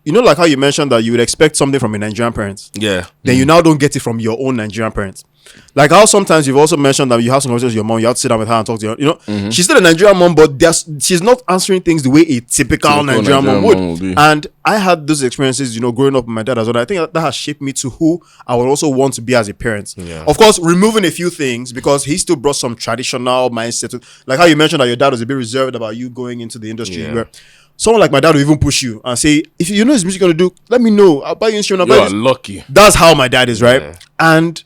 You know, like how you mentioned that you would expect something from a Nigerian parent. Yeah. Then you now don't get it from your own Nigerian parents. Like how sometimes you've also mentioned that you have some conversations with your mom, you have to sit down with her and talk to her. You know, she's still a Nigerian mom, but she's not answering things the way a typical Nigerian mom would. be. And I had those experiences, you know, growing up with my dad as well. I think that has shaped me to who I would also want to be as a parent. Yeah. Of course, removing a few things because he still brought some traditional mindset. Like how you mentioned that your dad was a bit reserved about you going into the industry where someone like my dad will even push you and say, if you know his music gonna do, let me know. I'll buy you instrument. You are lucky. That's how my dad is, right? Yeah. And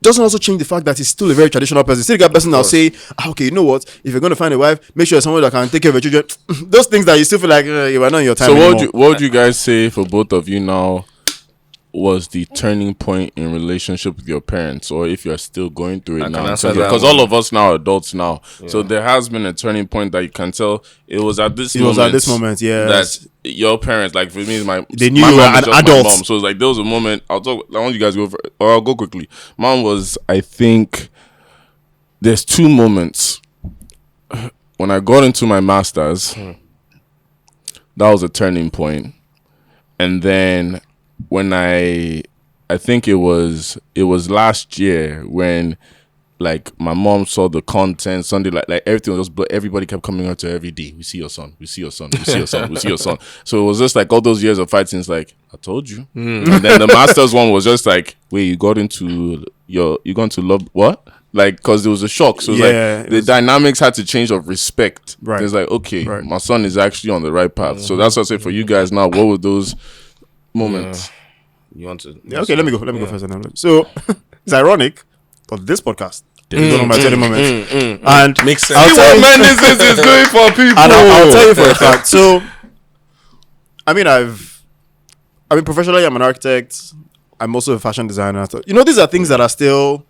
doesn't also change the fact that he's still a very traditional person. Still a person that'll say, okay, you know what? If you're gonna find a wife, make sure someone that can take care of your children. Those things that you still feel like you are not in your time. So anymore. what would you guys say for both of you now was the turning point in relationship with your parents, or if you're still going through it I can now? answer that Because one. all of us now are adults now, so there has been a turning point that you can tell it was at this moment. Yes. That your parents, like for me, They knew my you were mom is an just my adult. mom. So it's like there was a moment. I want you guys to go, or I'll go quickly. Mom was, I think, there's two moments when I got into my masters. That was a turning point, and then when I think it was last year when like my mom saw the content Sunday, like everything was, but everybody kept coming out to her every day. We see your son, we see your son, we see your son, we see your son. So it was just like all those years of fighting. It's like, I told you. And then the masters one was just like, wait, you got into you going to love what? Like, because it was a shock. So it was the dynamics had to change of respect. Right. It's like, okay, my son is actually on the right path. So that's what I say for you guys now. What were those moments? You want to? Yeah, okay, let me go first. So it's ironic, but this podcast is one of my 30 moments. And Makes sense. I'll See tell what you- MENISMS is doing for people. And I'll tell you for a fact. So, I mean, professionally, I'm an architect. I'm also a fashion designer. So, you know, these are things that are still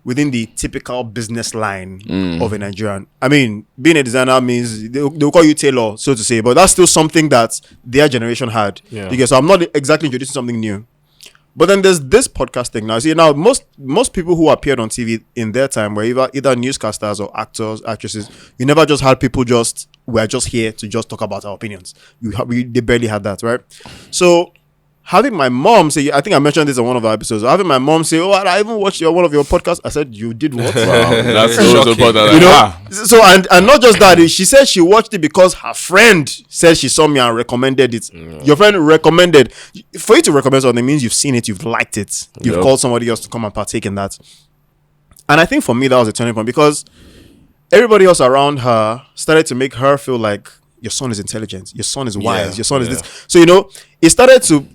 within the typical business line of a Nigerian. I mean, being a designer means they'll call you tailor, so to say, but that's still something that their generation had. Yeah. Because so I'm not exactly introducing something new. But then there's this podcast thing now. See, now most people who appeared on TV in their time were either newscasters or actors, actresses. You never just had people we're just here to just talk about our opinions. They barely had that, right? So having my mom say, I think I mentioned this in one of our episodes. Having my mom say, "Oh, I even watched one of your podcasts." I said, "You did what?" Wow, that's so important. You know, so and not just that. She said she watched it because her friend said she saw me and recommended it. Your friend recommended. For you to recommend something means you've seen it, you've liked it, you've called somebody else to come and partake in that. And I think for me that was a turning point because everybody else around her started to make her feel like your son is intelligent, your son is wise, your son is this. So it started to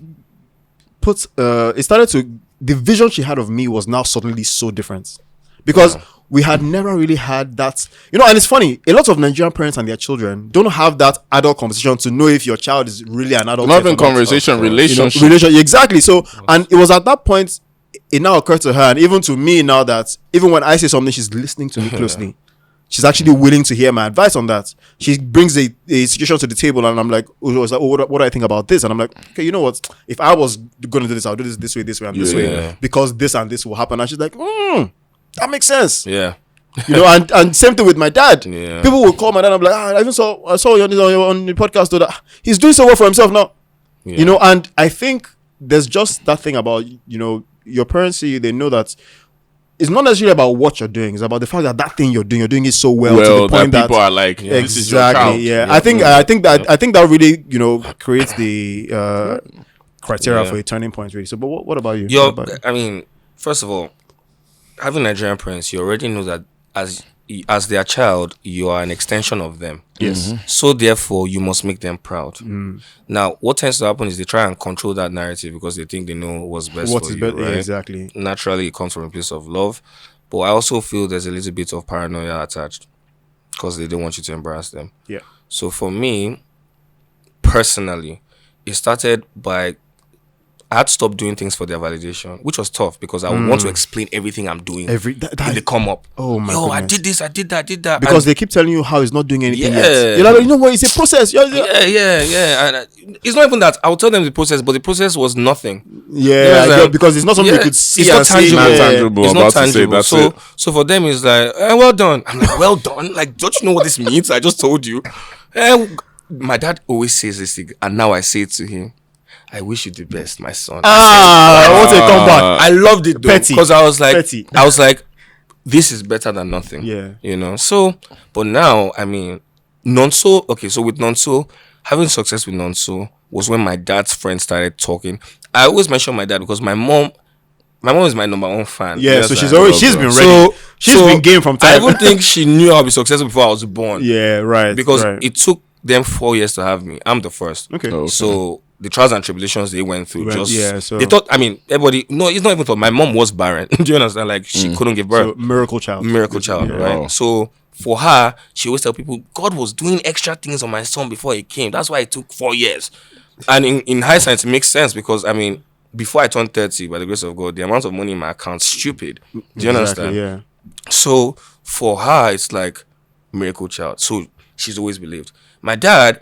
the vision she had of me was now suddenly so different because we had never really had that, and it's funny, a lot of Nigerian parents and their children don't have that adult conversation to know if your child is really an adult. Not even conversation, relationship. Exactly. So, and it was at that point, it now occurred to her, and even to me now, that even when I say something, she's listening to me closely. She's actually willing to hear my advice on that. She brings a situation to the table, and I'm like, what do I think about this? And I'm like, okay, you know what? If I was going to do this, I'll do this way, and this way, because this and this will happen. And she's like, that makes sense. Yeah. And same thing with my dad. Yeah. People will call my dad. I'm like, I saw you on the podcast. That he's doing so well for himself now. Yeah. And I think there's just that thing about, your parents see you, they know that it's not necessarily about what you're doing. It's about the fact that thing you're doing it so well to the point that people are like, this is your child. Yeah. I think that really, creates the criteria for a turning point, really. So, but what about you? I mean, first of all, having Nigerian parents, you already know that as their child, you are an extension of them. Yes. So therefore, you must make them proud. Now, what tends to happen is they try and control that narrative because they think they know what's best for you, right? Yeah, exactly. Naturally, it comes from a place of love. But I also feel there's a little bit of paranoia attached because they don't want you to embarrass them. Yeah. So for me, personally, it started by I had to stop doing things for their validation, which was tough because I would want to explain everything I'm doing in the come up. Oh my goodness. I did this, I did that. Because they keep telling you how it's not doing anything yet. You're like, you know what, it's a process. Yeah. And it's not even that. I'll tell them the process, but the process was nothing. Yeah, because it's not something you could see. It's not tangible. It's not tangible. So for them, it's like, well done. I'm like, well done? Like, don't you know what this means? I just told you. My dad always says this thing, and now I say it to him. I wish you the best, my son. What a comeback! I loved it though, because I was like, this is better than nothing. Yeah, So, but now, I mean, Nonso. Okay, so with Nonso, having success with Nonso was when my dad's friends started talking. I always mention my dad because my mom is my number one fan. Yeah, so she's been ready. She's been game from time. I even think she knew I'll be successful before I was born. Yeah, right. Because it took them 4 years to have me. I'm the first. Okay. So the trials and tribulations they went through, so they thought. I mean, everybody. No, it's not even thought. My mom was barren. Do you understand? Like she couldn't give birth. So, miracle child, right? Wow. So for her, she always tell people God was doing extra things on my son before he came. That's why it took 4 years. And in hindsight, it makes sense because I mean, before I turned 30, by the grace of God, the amount of money in my account stupid. Do you understand? Yeah. So for her, it's like miracle child. So she's always believed. My dad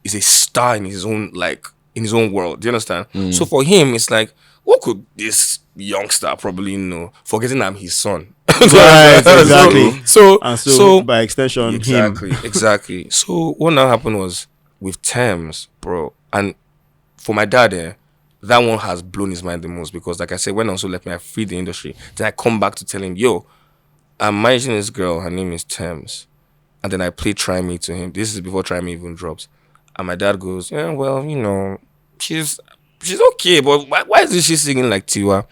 is a star in his own world. Do you understand? So for him, it's like, what could this youngster probably know? Forgetting I'm his son. Right, exactly. So by extension, exactly. So what now happened was with Tems, bro, and for my dad, that one has blown his mind the most because, like I said, when also left me, I freed the industry. Then I come back to tell him, yo, I'm managing this girl. Her name is Tems. And then I played Try Me to him. This is before Try Me even drops. And my dad goes, yeah, well, she's okay, but why isn't she singing like Tiwa?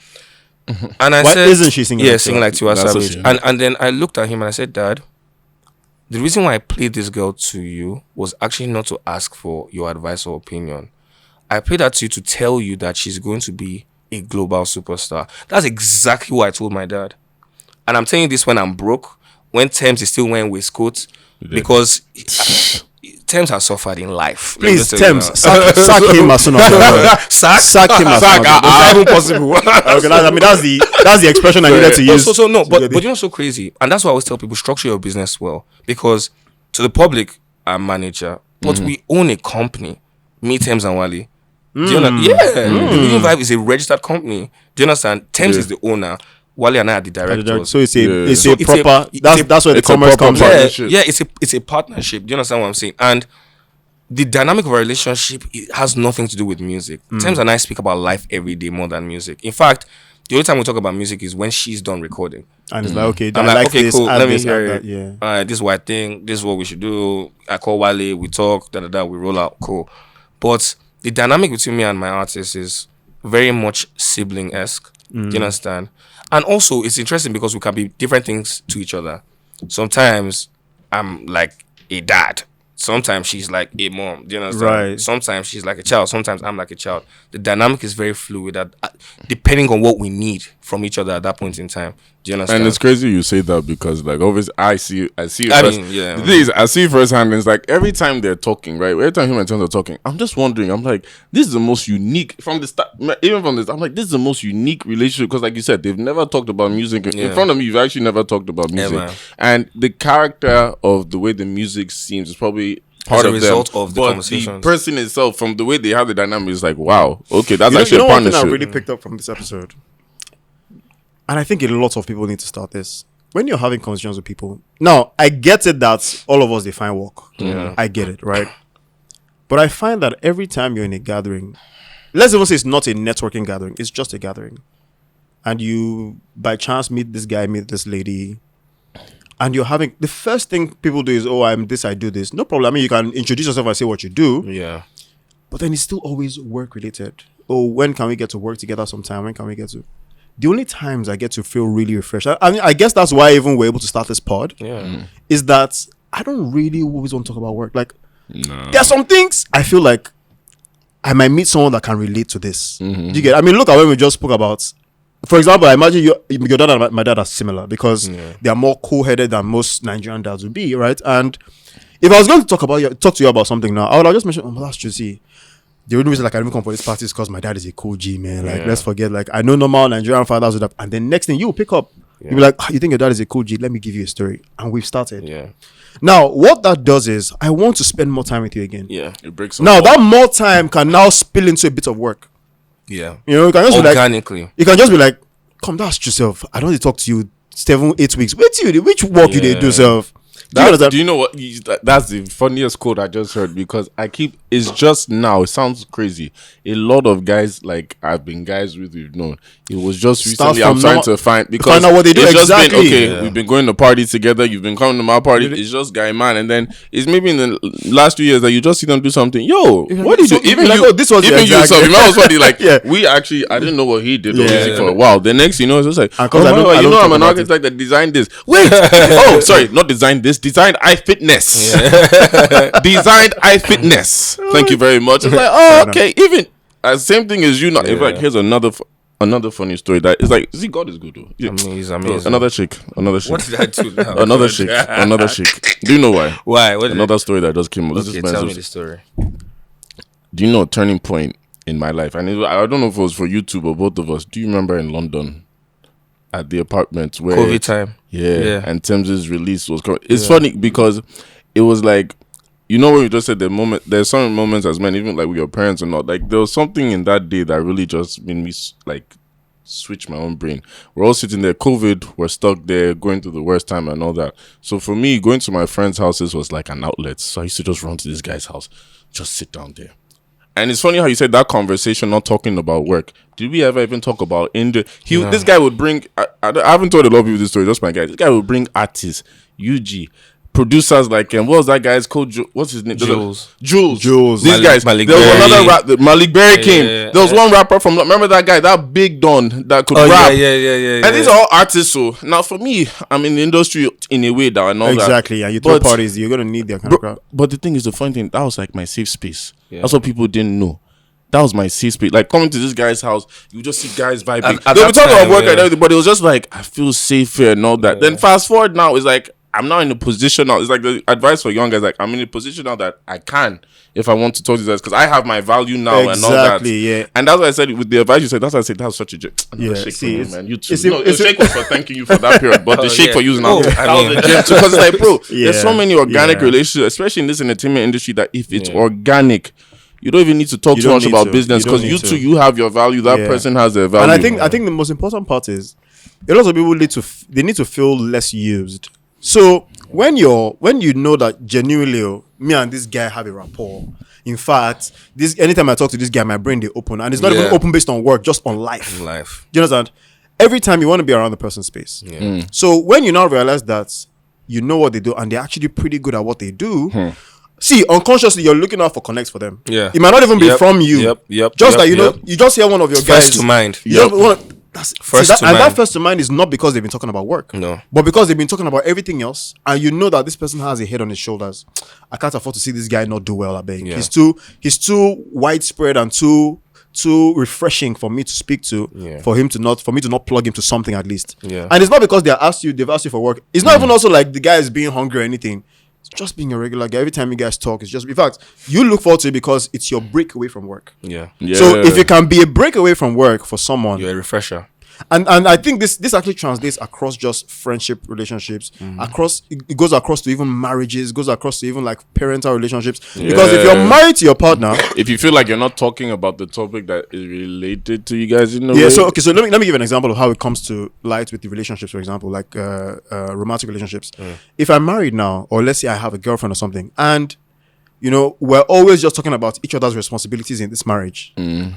And I said, isn't she singing? Yeah, singing like Tiwa Savage. And then I looked at him and I said, Dad, the reason why I played this girl to you was actually not to ask for your advice or opinion. I played that to you to tell you that she's going to be a global superstar. That's exactly what I told my dad. And I'm telling you this when I'm broke. When Tems is still wearing waistcoats, because Tems has suffered in life. Please, Tems, sack him as soon as possible. Sack him as soon as possible. It's even possible. Okay, that's the expression I needed to use. But you know, so crazy, and that's why I always tell people structure your business well, because to the public, I'm manager, but we own a company. Me, Tems, and Wally. Do you understand? Yeah. The Reading Vibe is a registered company. Do you understand? Tems is the owner. Wale and I are the directors. So it's a Yeah. it's a proper. That's where the it's a commerce proper comes in. partnership. Yeah, it's a partnership. Do you understand what I'm saying? And the dynamic of our relationship, it has nothing to do with music. Tems and I speak about life every day more than music. In fact, the only time we talk about music is when she's done recording. And it's like, okay, I'm I like, like okay, this, cool. add Let me this, hear add it. that. Yeah. All right, this is what I think. This is what we should do. I call Wale. We talk. We roll out. Cool. But the dynamic between me and my artist is very much sibling-esque. Do you understand? And also, it's interesting because we can be different things to each other. Sometimes I'm like a dad. Sometimes she's like a mom. Do you understand? Right. Sometimes she's like a child. Sometimes I'm like a child. The dynamic is very fluid, depending on what we need from each other at that point in time. Do you understand? And it's crazy you say that because, like, obviously, I see it I first. mean, yeah. The thing is, I see it firsthand. And it's like every time they're talking, right? Every time him and Tems are talking, I'm just wondering. I'm like, this is the most unique from the start. Even from this, I'm like, this is the most unique relationship because, like you said, they've never talked about music in front of me. You've actually never talked about music, and the character of the way the music seems is probably part As a of result them. of the but conversations. the person itself, from the way they have the dynamic, is like, wow, okay, that's You actually know a one thing I partnership. really picked up from this episode, and I think a lot of people need to start this. When you're having conversations with people, now I get it that all of us define work. Yeah. I get it, right? But I find that every time you're in a gathering, let's even say it's not a networking gathering, it's just a gathering, and you by chance meet this guy, meet this lady, and you're having the first thing people do is, oh, I'm this, I do this. No problem. I mean, you can introduce yourself and say what you do. Yeah. But then it's still always work related. Oh, when can we get to work together sometime? When can we get to? The only times I get to feel really refreshed, I mean, I guess that's why even we're able to start this pod, is that I don't really always want to talk about work. Like, there are some things I feel like I might meet someone that can relate to this. Do you get? I mean, look at when we just spoke about, for example, I imagine your dad and my dad are similar because they are more cool-headed than most Nigerian dads would be, right? And if I was going to talk to you about something now, I would have just mentioned, that's true. See, the only reason like I didn't come for this party is because my dad is a cool G, man. Like, let's forget. Like, I know normal Nigerian fathers would have, and then next thing you pick up, you'll be like, you think your dad is a cool G? Let me give you a story, and we've started. Yeah. Now, what that does is, I want to spend more time with you again. Yeah. It breaks Now, that more time can now spill into a bit of work. Yeah. You know, you can just Organically. be like, you can just be like, come, that's yourself. I don't want to talk to you 7-8 weeks. Wait till which work you did do self. Do you know what? That's the funniest quote I just heard because it's just now. It sounds crazy. A lot of guys, like I've been guys with, we've known. It was just recently I'm trying to find out what they do it's exactly. Just been, we've been going to parties together. You've been coming to my party. It's just guy man, and then it's maybe in the last 2 years that you just see them do something. Yo, what did you do? Even like, you, this was even you yourself. You know, funny. Like we actually, I didn't know what he did for a while. The next, you know, it's just like, I'm an architect that designed this. Wait, oh, sorry, not designed this. Designed iFitness. Designed iFitness. Thank you very much. It's like, oh, okay. Even same thing as you. Not like here's another funny story that is like, see, God is good though. Yeah. Amazing. Another chick. What did I do now? Another chick. Do you know why? Why? Another story that just came up. Okay, tell me the story. Do you know a turning point in my life? And I don't know if it was for YouTube or both of us. Do you remember in London at the apartment where COVID time? Yeah. And Tems's release was coming. It's funny because it was like, you know, when you just said there's some moments as men, even like with your parents or not, like there was something in that day that really just made me like switch my own brain. We're all sitting there, COVID, we're stuck there, going through the worst time and all that. So for me, going to my friends' houses was like an outlet. So I used to just run to this guy's house, just sit down there. And it's funny how you said that conversation, not talking about work. Did we ever even talk about this guy would bring, I haven't told a lot of people this story, just my guy. This guy would bring artists, UG, producers like what was that guy's called? What's his name? Jules. These guys. Malik there was Berry. another rap. Malik Berry came. Yeah. There was one rapper from. Remember that guy, that big don that could rap. Yeah. And these are all artists. So now for me, I'm in the industry in a way that I know exactly. And you throw parties, you're gonna need their kind of crowd. But the thing is, the funny thing, that was like my safe space. Yeah. That's what people didn't know. That was my safe space. Like coming to this guy's house, you just see guys vibing. They were talking about work and everything, but it was just like I feel safe here and all that. Then fast forward now, it's like I'm now in a position now. It's like the advice for young guys, like I'm in a position now that I can, if I want to talk to these guys, because I have my value now and all that. Yeah. And that's what I said with the advice you said. That's what I said. That was such a joke. Shake for you, man. You too. The shake was for thanking you for that period, but the shake for using that. Because it's like, bro, there's so many organic relationships, especially in this entertainment industry, that if it's organic, you don't even need to talk You too don't much need about to. business, You don't because you need two, to. you have your value, that Yeah. person has their value. And I think the most important part is a lot of people need to they need to feel less used. So when you know that genuinely me and this guy have a rapport. In fact, this anytime I talk to this guy, my brain they open, and it's not even open based on work, just on life. Life. Do you understand? Every time you want to be around the person's space. Yeah. So when you now realize that you know what they do and they're actually pretty good at what they do, see, unconsciously you're looking out for connects for them. Yeah. It might not even be from you. Just that you know, you just hear one of your guys. First to mind. You just want that's First to mind. that first to mind is not because they've been talking about work. No. But because they've been talking about everything else, and you know that this person has a head on his shoulders. I can't afford to see this guy not do well, I beg. Yeah. He's too widespread and too refreshing for me to speak to, for me to not plug him to something at least. Yeah. And it's not because they've asked you for work. It's not even also like the guy is being hungry or anything. It's just being a regular guy. Every time you guys talk, it's just, in fact, you look forward to it because it's your break away from work. Yeah. So if you can be a break away from work for someone, You're a refresher. and I think this actually translates across just friendship relationships, across it goes across to even marriages, goes across to even like parental relationships. Because if you're married to your partner, if you feel like you're not talking about the topic that is related to you guys in a way. yeah. So let me give you an example of how it comes to light with the relationships. For example, like romantic relationships. If I'm married now, or let's say I have a girlfriend or something, and you know we're always just talking about each other's responsibilities in this marriage,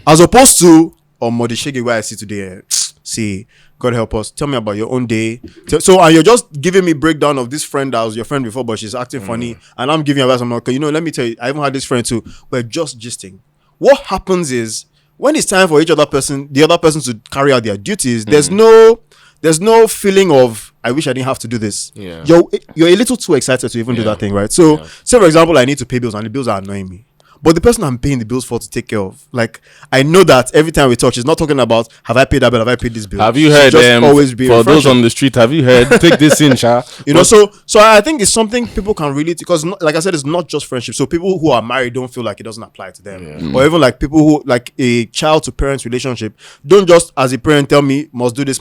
as opposed to Modishege where I see today. See, God help us. Tell me about your own day. So, and you're just giving me breakdown of this friend that was your friend before, but she's acting funny, and I'm giving advice. I'm like, you know, let me tell you, I even had this friend too. We're just gisting. What happens is when it's time for the other person to carry out their duties, there's no feeling of I wish I didn't have to do this. Yeah. You're a little too excited to even do that thing, right? So, say for example, I need to pay bills, and the bills are annoying me. But the person I'm paying the bills for to take care of, like, I know that every time we talk, she's not talking about have I paid that bill, have I paid this bill. Have you heard always be for those on the street? Have you heard? Take this in, Sha. You know, so I think it's something people can really, because like I said, it's not just friendship. So people who are married don't feel like it doesn't apply to them, or even like people who like a child to parent relationship don't just as a parent tell me must do this,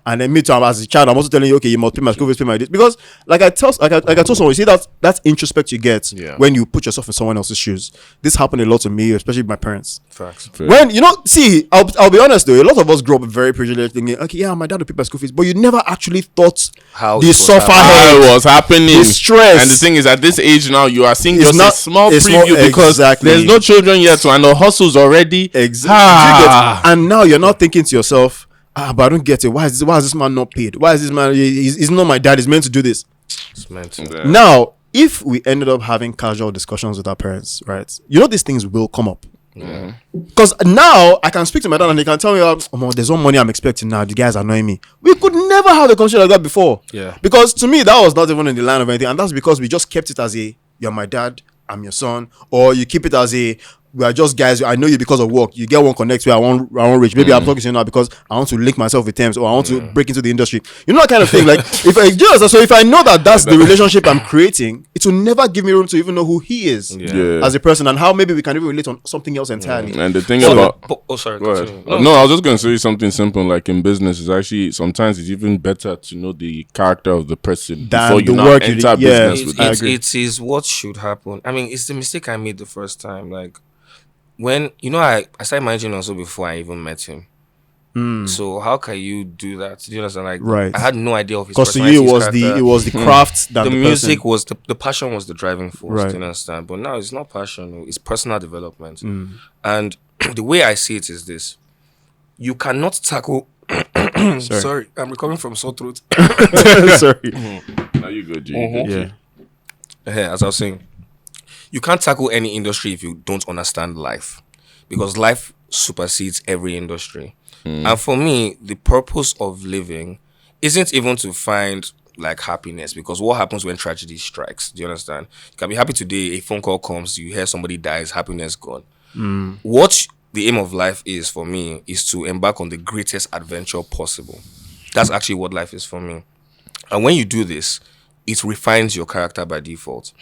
and then me too as a child I'm also telling you okay you must pay my school fees, pay my this, because like I told someone, you see that introspect you get when you put yourself in someone else's shoes. This happened a lot to me, especially with my parents. Facts. When I'll be honest though, a lot of us grow up very privileged thinking, okay, yeah, my dad will pay my school fees, but you never actually thought How the it was suffer How it was happening, the stress. And the thing is, at this age now, you are seeing It's just not- a small it's small- preview because exactly. there's no children yet, so and the hustle's already. Exactly. And now you're not thinking to yourself, but I don't get it. Why is this man not paid? Why is this man? He's not my dad. He's meant to do this. It's meant to. Yeah. Now, if we ended up having casual discussions with our parents, right? You know these things will come up. Because now I can speak to my dad and he can tell me, oh, there's one money I'm expecting now. The guys are annoying me. We could never have a conversation like that before. Yeah. Because to me, that was not even in the line of anything. And that's because we just kept it as you're my dad, I'm your son. Or you keep it as we are just guys. I know you because of work. You get one connect where I want reach. Maybe I'm talking to you now because I want to link myself with Tems, or I want to break into the industry. You know that kind of thing. Like if I know that that's the relationship I'm creating, it will never give me room to even know who he is as a person and how maybe we can even relate on something else entirely. And the thing Go go ahead. No, I was just going to say something simple. Like in business, is actually sometimes it's even better to know the character of the person before you now enter business with them. It is what should happen. I mean, it's the mistake I made the first time. Like when I started managing also before I even met him. So how can you do that? Do you understand? Like, right. I had no idea of his because to personality. you it was the craft that the music person. was the passion was the driving force. Right. Do you understand? But now it's not passion; it's personal development. And the way I see it is this: you cannot tackle. Sorry, I'm recovering from sore throat. Sorry. Are you good, G? Yeah. As I was saying, you can't tackle any industry if you don't understand life, because life supersedes every industry. And for me, the purpose of living isn't even to find like happiness, because what happens when tragedy strikes? Do you understand? You can be happy today, a phone call comes, you hear somebody dies, happiness gone. What the aim of life is for me is to embark on the greatest adventure possible. That's actually what life is for me. And when you do this, it refines your character by default.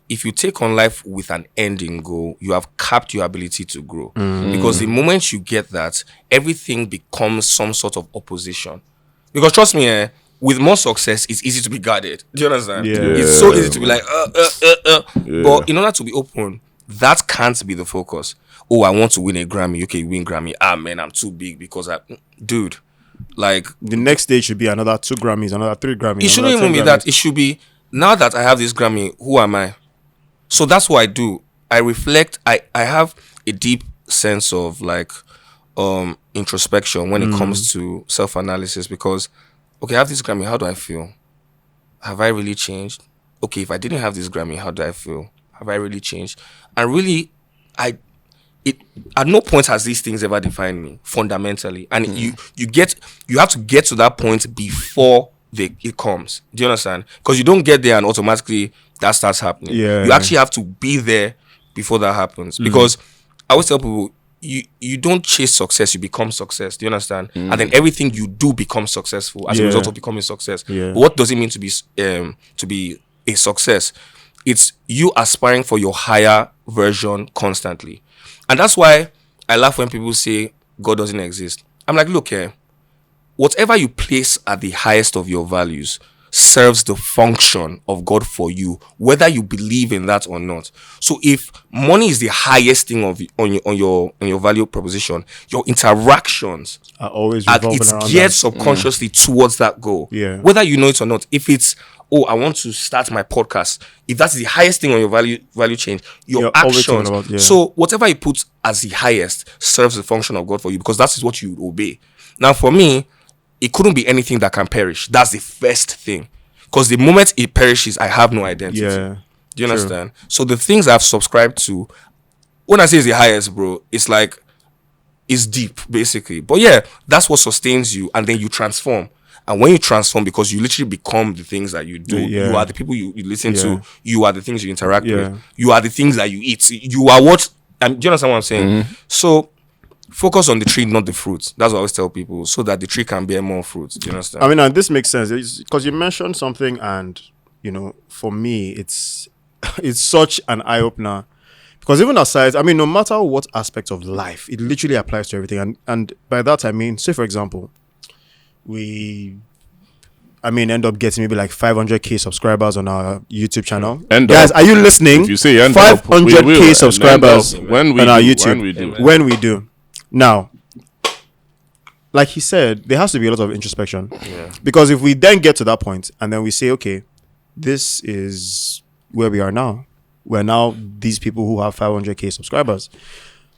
If you take on life with an ending goal, you have capped your ability to grow. Because the moment you get that, everything becomes some sort of opposition. Because trust me, with more success, it's easy to be guarded. Do you understand? Yeah. It's so easy to be like, But in order to be open, that can't be the focus. Oh, I want to win a Grammy. Okay, win Grammy. Ah, man, I'm too big because dude, like The next stage should be another 2 Grammys, another 3 Grammys. it shouldn't even be that. It should be, now that I have this Grammy, who am I? So that's what I do. I reflect. I have a deep sense of like introspection when it comes to self-analysis, because okay, I have this Grammy, how do I feel? Have I really changed? Okay, if I didn't have this Grammy, how do I feel? Have I really changed? And really, at no point has these things ever defined me fundamentally. And you have to get to that point before it comes. Do you understand? Because you don't get there and automatically that starts happening. Yeah. You actually have to be there before that happens. Because I always tell people, you don't chase success, you become success. Do you understand? And then everything you do becomes successful as a result of becoming success. Yeah. But what does it mean to be a success? It's you aspiring for your higher version constantly. And that's why I laugh when people say God doesn't exist. I'm like, look here, whatever you place at the highest of your values serves the function of God for you, whether you believe in that or not. So if money is the highest thing on your value proposition, your interactions are always it's around geared that. subconsciously towards that goal. Yeah. Whether you know it or not. If it's, I want to start my podcast, if that's the highest thing on your value chain, your You're always actions. talking about, yeah. So whatever you put as the highest serves the function of God for you, because that is what you obey. Now for me, it couldn't be anything that can perish. That's the first thing. Because the moment it perishes, I have no identity. Yeah. Do you understand? So the things I've subscribed to, when I say it's the highest, bro, it's like, it's deep, basically. But yeah, that's what sustains you, and then you transform. And when you transform, because you literally become the things that you do, Yeah. you are the people you listen Yeah. to, you are the things you interact Yeah. with, you are the things that you eat, you are what, do you understand what I'm saying? So focus on the tree, not the fruit. That's what I always tell people, so that the tree can bear more fruit. Do you understand? I mean, and this makes sense because you mentioned something, and for me, it's such an eye opener. Because even aside, I mean, no matter what aspect of life, it literally applies to everything. And by that I mean, say for example, end up getting maybe like 500k subscribers on our YouTube channel. Guys, are you listening? If you say 500k subscribers on our YouTube. When we do. Now, like he said, there has to be a lot of introspection. Yeah. Because if we then get to that point and then we say, okay, this is where we are now. We're now these people who have 500k subscribers.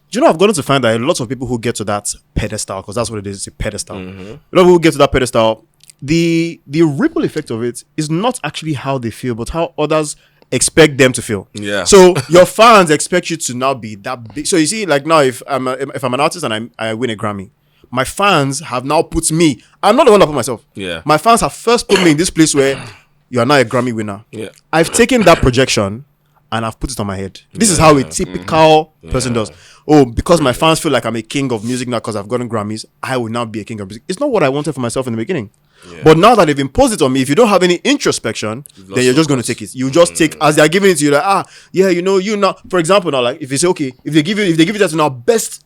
Do you know, I've gotten to find that a lot of people who get to that pedestal, because that's what it is, it's a pedestal. A lot of people who get to that pedestal, the ripple effect of it is not actually how they feel, but how others expect them to feel. Yeah. So your fans expect you to now be that big. So you see, like now, if I'm an artist and I win a Grammy, my fans have now put me. I'm not the one that put myself. Yeah. My fans have first put me in this place where you are now a Grammy winner. Yeah. I've taken that projection and I've put it on my head. This is how a typical person does. Oh, because my fans feel like I'm a king of music now because I've gotten Grammys, I will now be a king of music. It's not what I wanted for myself in the beginning. Yeah. But now that they've imposed it on me, if you don't have any introspection, then you're just going to take it. You just take, as they're giving it to you, like, you now, for example, now, like, if you say, okay, if they give it as now best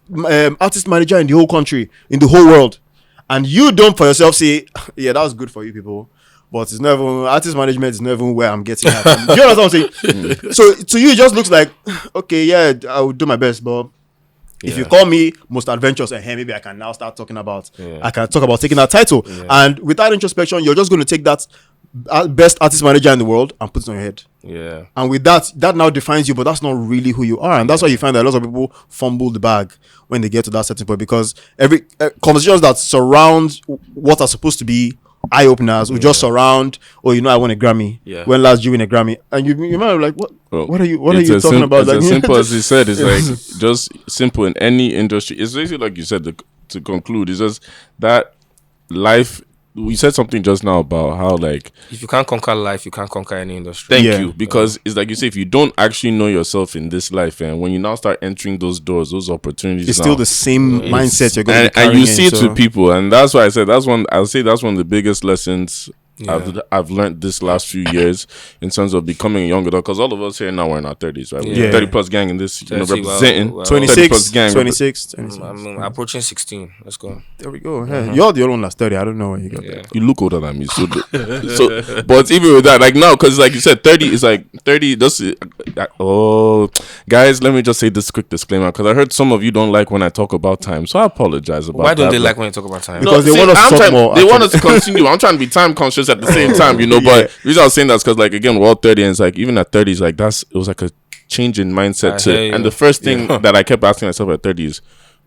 artist manager in the whole country, in the whole world, and you don't for yourself say, yeah, that was good for you people, but it's not even, artist management is not even where I'm getting at. Do you know what I'm saying? So to you, it just looks like, okay, yeah, I will do my best, but if you call me most adventurous, maybe I can now start talking about, I can talk about taking that title. Yeah. And without introspection, you're just going to take that best artist manager in the world and put it on your head. Yeah. And with that now defines you, but that's not really who you are. And that's why you find that a lot of people fumble the bag when they get to that certain point, because every conversations that surround what are supposed to be eye openers will just surround, I won a Grammy. Yeah. When last you win a Grammy? And you might be like, what are you talking about? It's as simple as he said. It's like just simple in any industry. It's basically like you said, to conclude, it's just that life. We said something just now about how, like, if you can't conquer life, you can't conquer any industry. Thank you. Because it's like you say, if you don't actually know yourself in this life, and when you now start entering those doors, those opportunities, it's still the same mindset you're going to be carrying. And you see it with people, and that's why I said that's one of the biggest lessons I've learned this last few years in terms of becoming a young adult. Because all of us here now we're in our 30s, right? Yeah. 30 plus gang in this, 30, representing well, 26, plus gang. 26. I'm approaching 16. Let's go. There we go. Yeah. You're the only one that's 30. I don't know where you got Yeah. that. You look older than me, so but even with that, like now, because like you said, 30 is like 30. Guys, let me just say this quick disclaimer, because I heard some of you don't like when I talk about time, so I apologize about that. Why don't they like when you talk about time? Because they want us to talk more. They want us to continue. I'm trying to be time conscious at the same time, you know. Yeah. But the reason I was saying that's because, like, again, we're all 30, and it's like even at 30, it's like it was like a change in mindset I too. hear you. And the first thing that I kept asking myself at 30 is,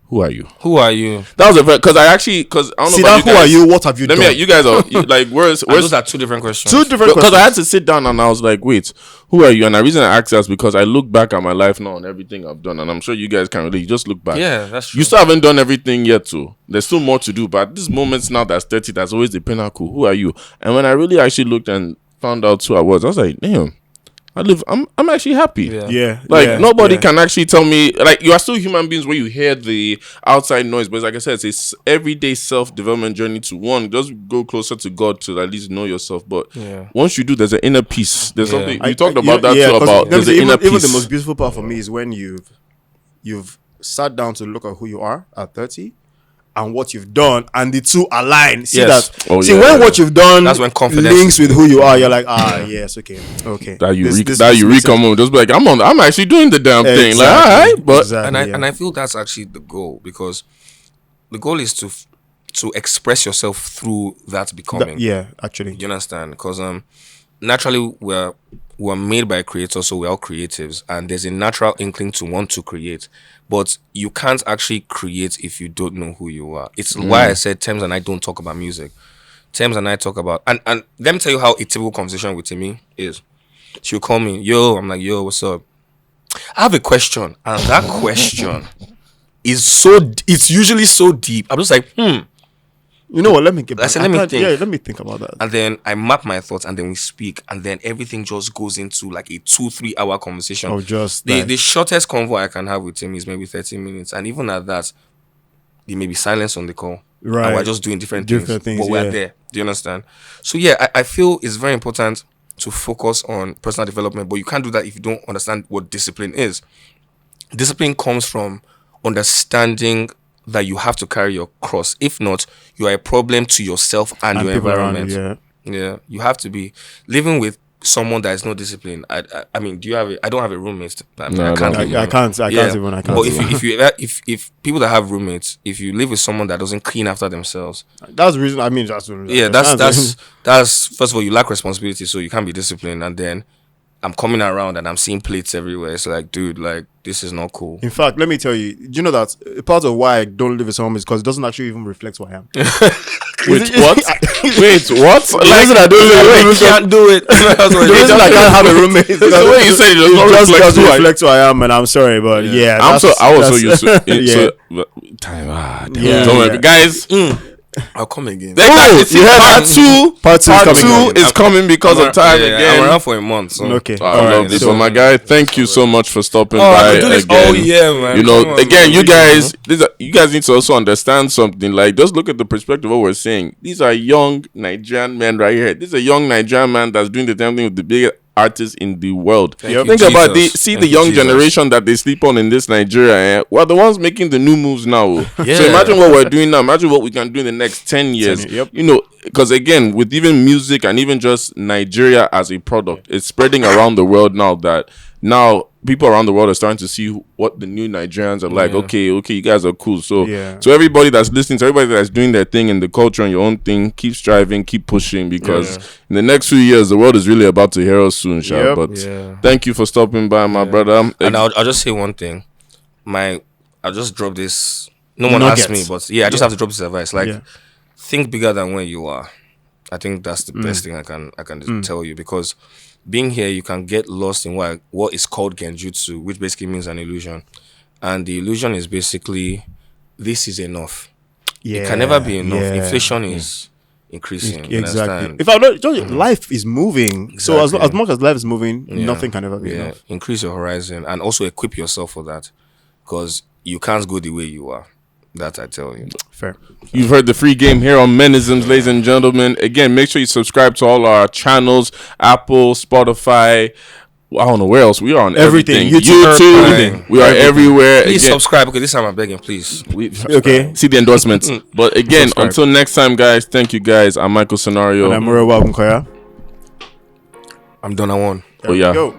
who are you? Who are you? That was because I actually because I don't know See about that? you Who guys. are you? What have you Let done? me. You guys are like where's Those are two different questions. Two different because questions. I had to sit down and I was like, wait, who are you? And the reason I asked that is because I look back at my life now and everything I've done, and I'm sure you guys can really just look back. Yeah, that's true. You still haven't done everything yet, too. There's still more to do. But at this moment now, that's 30. That's always the pinnacle. Who are you? And when I really actually looked and found out who I was like, damn, I'm actually happy. Yeah. Like yeah, nobody yeah. can actually tell me, like, you are still human beings where you hear the outside noise, but like I said, it's a everyday self-development journey to one, just go closer to God to at least know yourself. But once you do, there's an inner peace. There's something you talked about that too, 'cause about there's an inner even peace. the most beautiful part for me is when you've sat down to look at who you are at 30 and what you've done, and the two align. See Yes. that? Oh, See yeah, when yeah. what you've done That's when confidence links with is who you are. You're like, yes, okay. that you This Eureka makes sense. moment, just be like, I'm actually doing the damn thing. Like, Exactly. all right, but Exactly, and I feel that's actually the goal, because the goal is to express yourself through that becoming. yeah, actually. You understand? Because naturally we're made by creators, so we're all creatives, and there's a natural inkling to want to create, but you can't actually create if you don't know who you are. It's why I said Tems and I don't talk about music. Tems and I talk about and let me tell you how a typical conversation with Timmy is. She'll call me, yo, I'm like, yo, what's up? I have a question, and that question it's usually so deep. I'm just like, You know what? Let me get back. said, let me think. Yeah, let me think about that. And then I map my thoughts, and then we speak, and then everything just goes into like a 2-3 hour conversation. Oh, just the shortest convo I can have with him is maybe 30 minutes, and even at that, there may be silence on the call. Right. And we're just doing different things, but yeah. we're there. Do you understand? So yeah, I feel it's very important to focus on personal development, but you can't do that if you don't understand what discipline is. Discipline comes from understanding that you have to carry your cross. If not, you are a problem to yourself and your people around environment. you, Yeah, you have to be living with someone that is not disciplined. I mean, do you have? I don't have a roommate. I No, I can't. don't. live I with can't. I can't even. But if people that have roommates, if you live with someone that doesn't clean after themselves, That's the reason. I mean, that's the reason. yeah, that's first of all, you lack responsibility, so you can't be disciplined. And then I'm coming around and I'm seeing plates everywhere. It's like, dude, like this is not cool. In fact, let me tell you. Do you know that part of why I don't live with someone is because it doesn't actually even reflect who I am. wait, what? Wait, what? The reason I don't live with Can't do it. the reason I can't have a roommate is The way you said it does not just reflect doesn't who I- reflect who I am, and I'm sorry, but yeah, I was so used to it. Yeah. Damn, Yeah, don't worry, yeah. guys. I'll come again. Exactly. See, you heard part Part two is two coming. is coming because of time I'm again. around for a month. So. Okay. I All love right, this. so- So my guy, thank you so much for stopping Oh, I by could do this again. all year, man. You know, Come on, again, man. you guys, you guys need to also understand something. Like, just look at the perspective of what we're saying. These are young Nigerian men right here. This is a young Nigerian man that's doing the damn thing with the biggest artists in the world. Thank you, Think about Jesus. Thank the you, young Jesus. generation that they sleep on in this Nigeria. We're the ones making the new moves now. So Yeah. imagine what we're doing now. Imagine what we can do in the next 10 years. Yep. You know, because again, with even music and even just Nigeria as a product, it's spreading around the world now that now people around the world are starting to see what the new Nigerians are like. Yeah. Okay, you guys are cool. So, Yeah. so everybody that's listening, to everybody that's doing their thing in the culture and your own thing, keep striving, keep pushing, because in the next few years, the world is really about to hear us soon, Sha. Yep. But Yeah. thank you for stopping by, my brother. And I'll just say one thing. I'll just drop this. No one asked me, Nuggets. but yeah, I just have to drop this advice. Like, Yeah. think bigger than where you are. I think that's the best thing I can tell you, because being here, you can get lost in what is called genjutsu, which basically means an illusion, and the illusion is basically this is enough. Yeah. It can never be enough. Yeah. Inflation is increasing. You Exactly. understand? If I don't, life is moving. So as Exactly. much as life is moving, Yeah. nothing can ever be enough. Increase your horizon and also equip yourself for that, because you can't go the way you are. That I tell you. Fair. You've heard the free game here on MENISMS, ladies and gentlemen. Again, make sure you subscribe to all our channels: Apple, Spotify. I don't know where else. We are on everything. YouTube. Everything. We are everywhere. Please Again, subscribe, because this time I'm begging, please. Okay. See the endorsements. But again, Subscribe. until next time, guys. Thank you, guys. I'm Michael Scenario. And I'm Mura Welcome, Koya. I'm Donawon. Oh yeah. Go.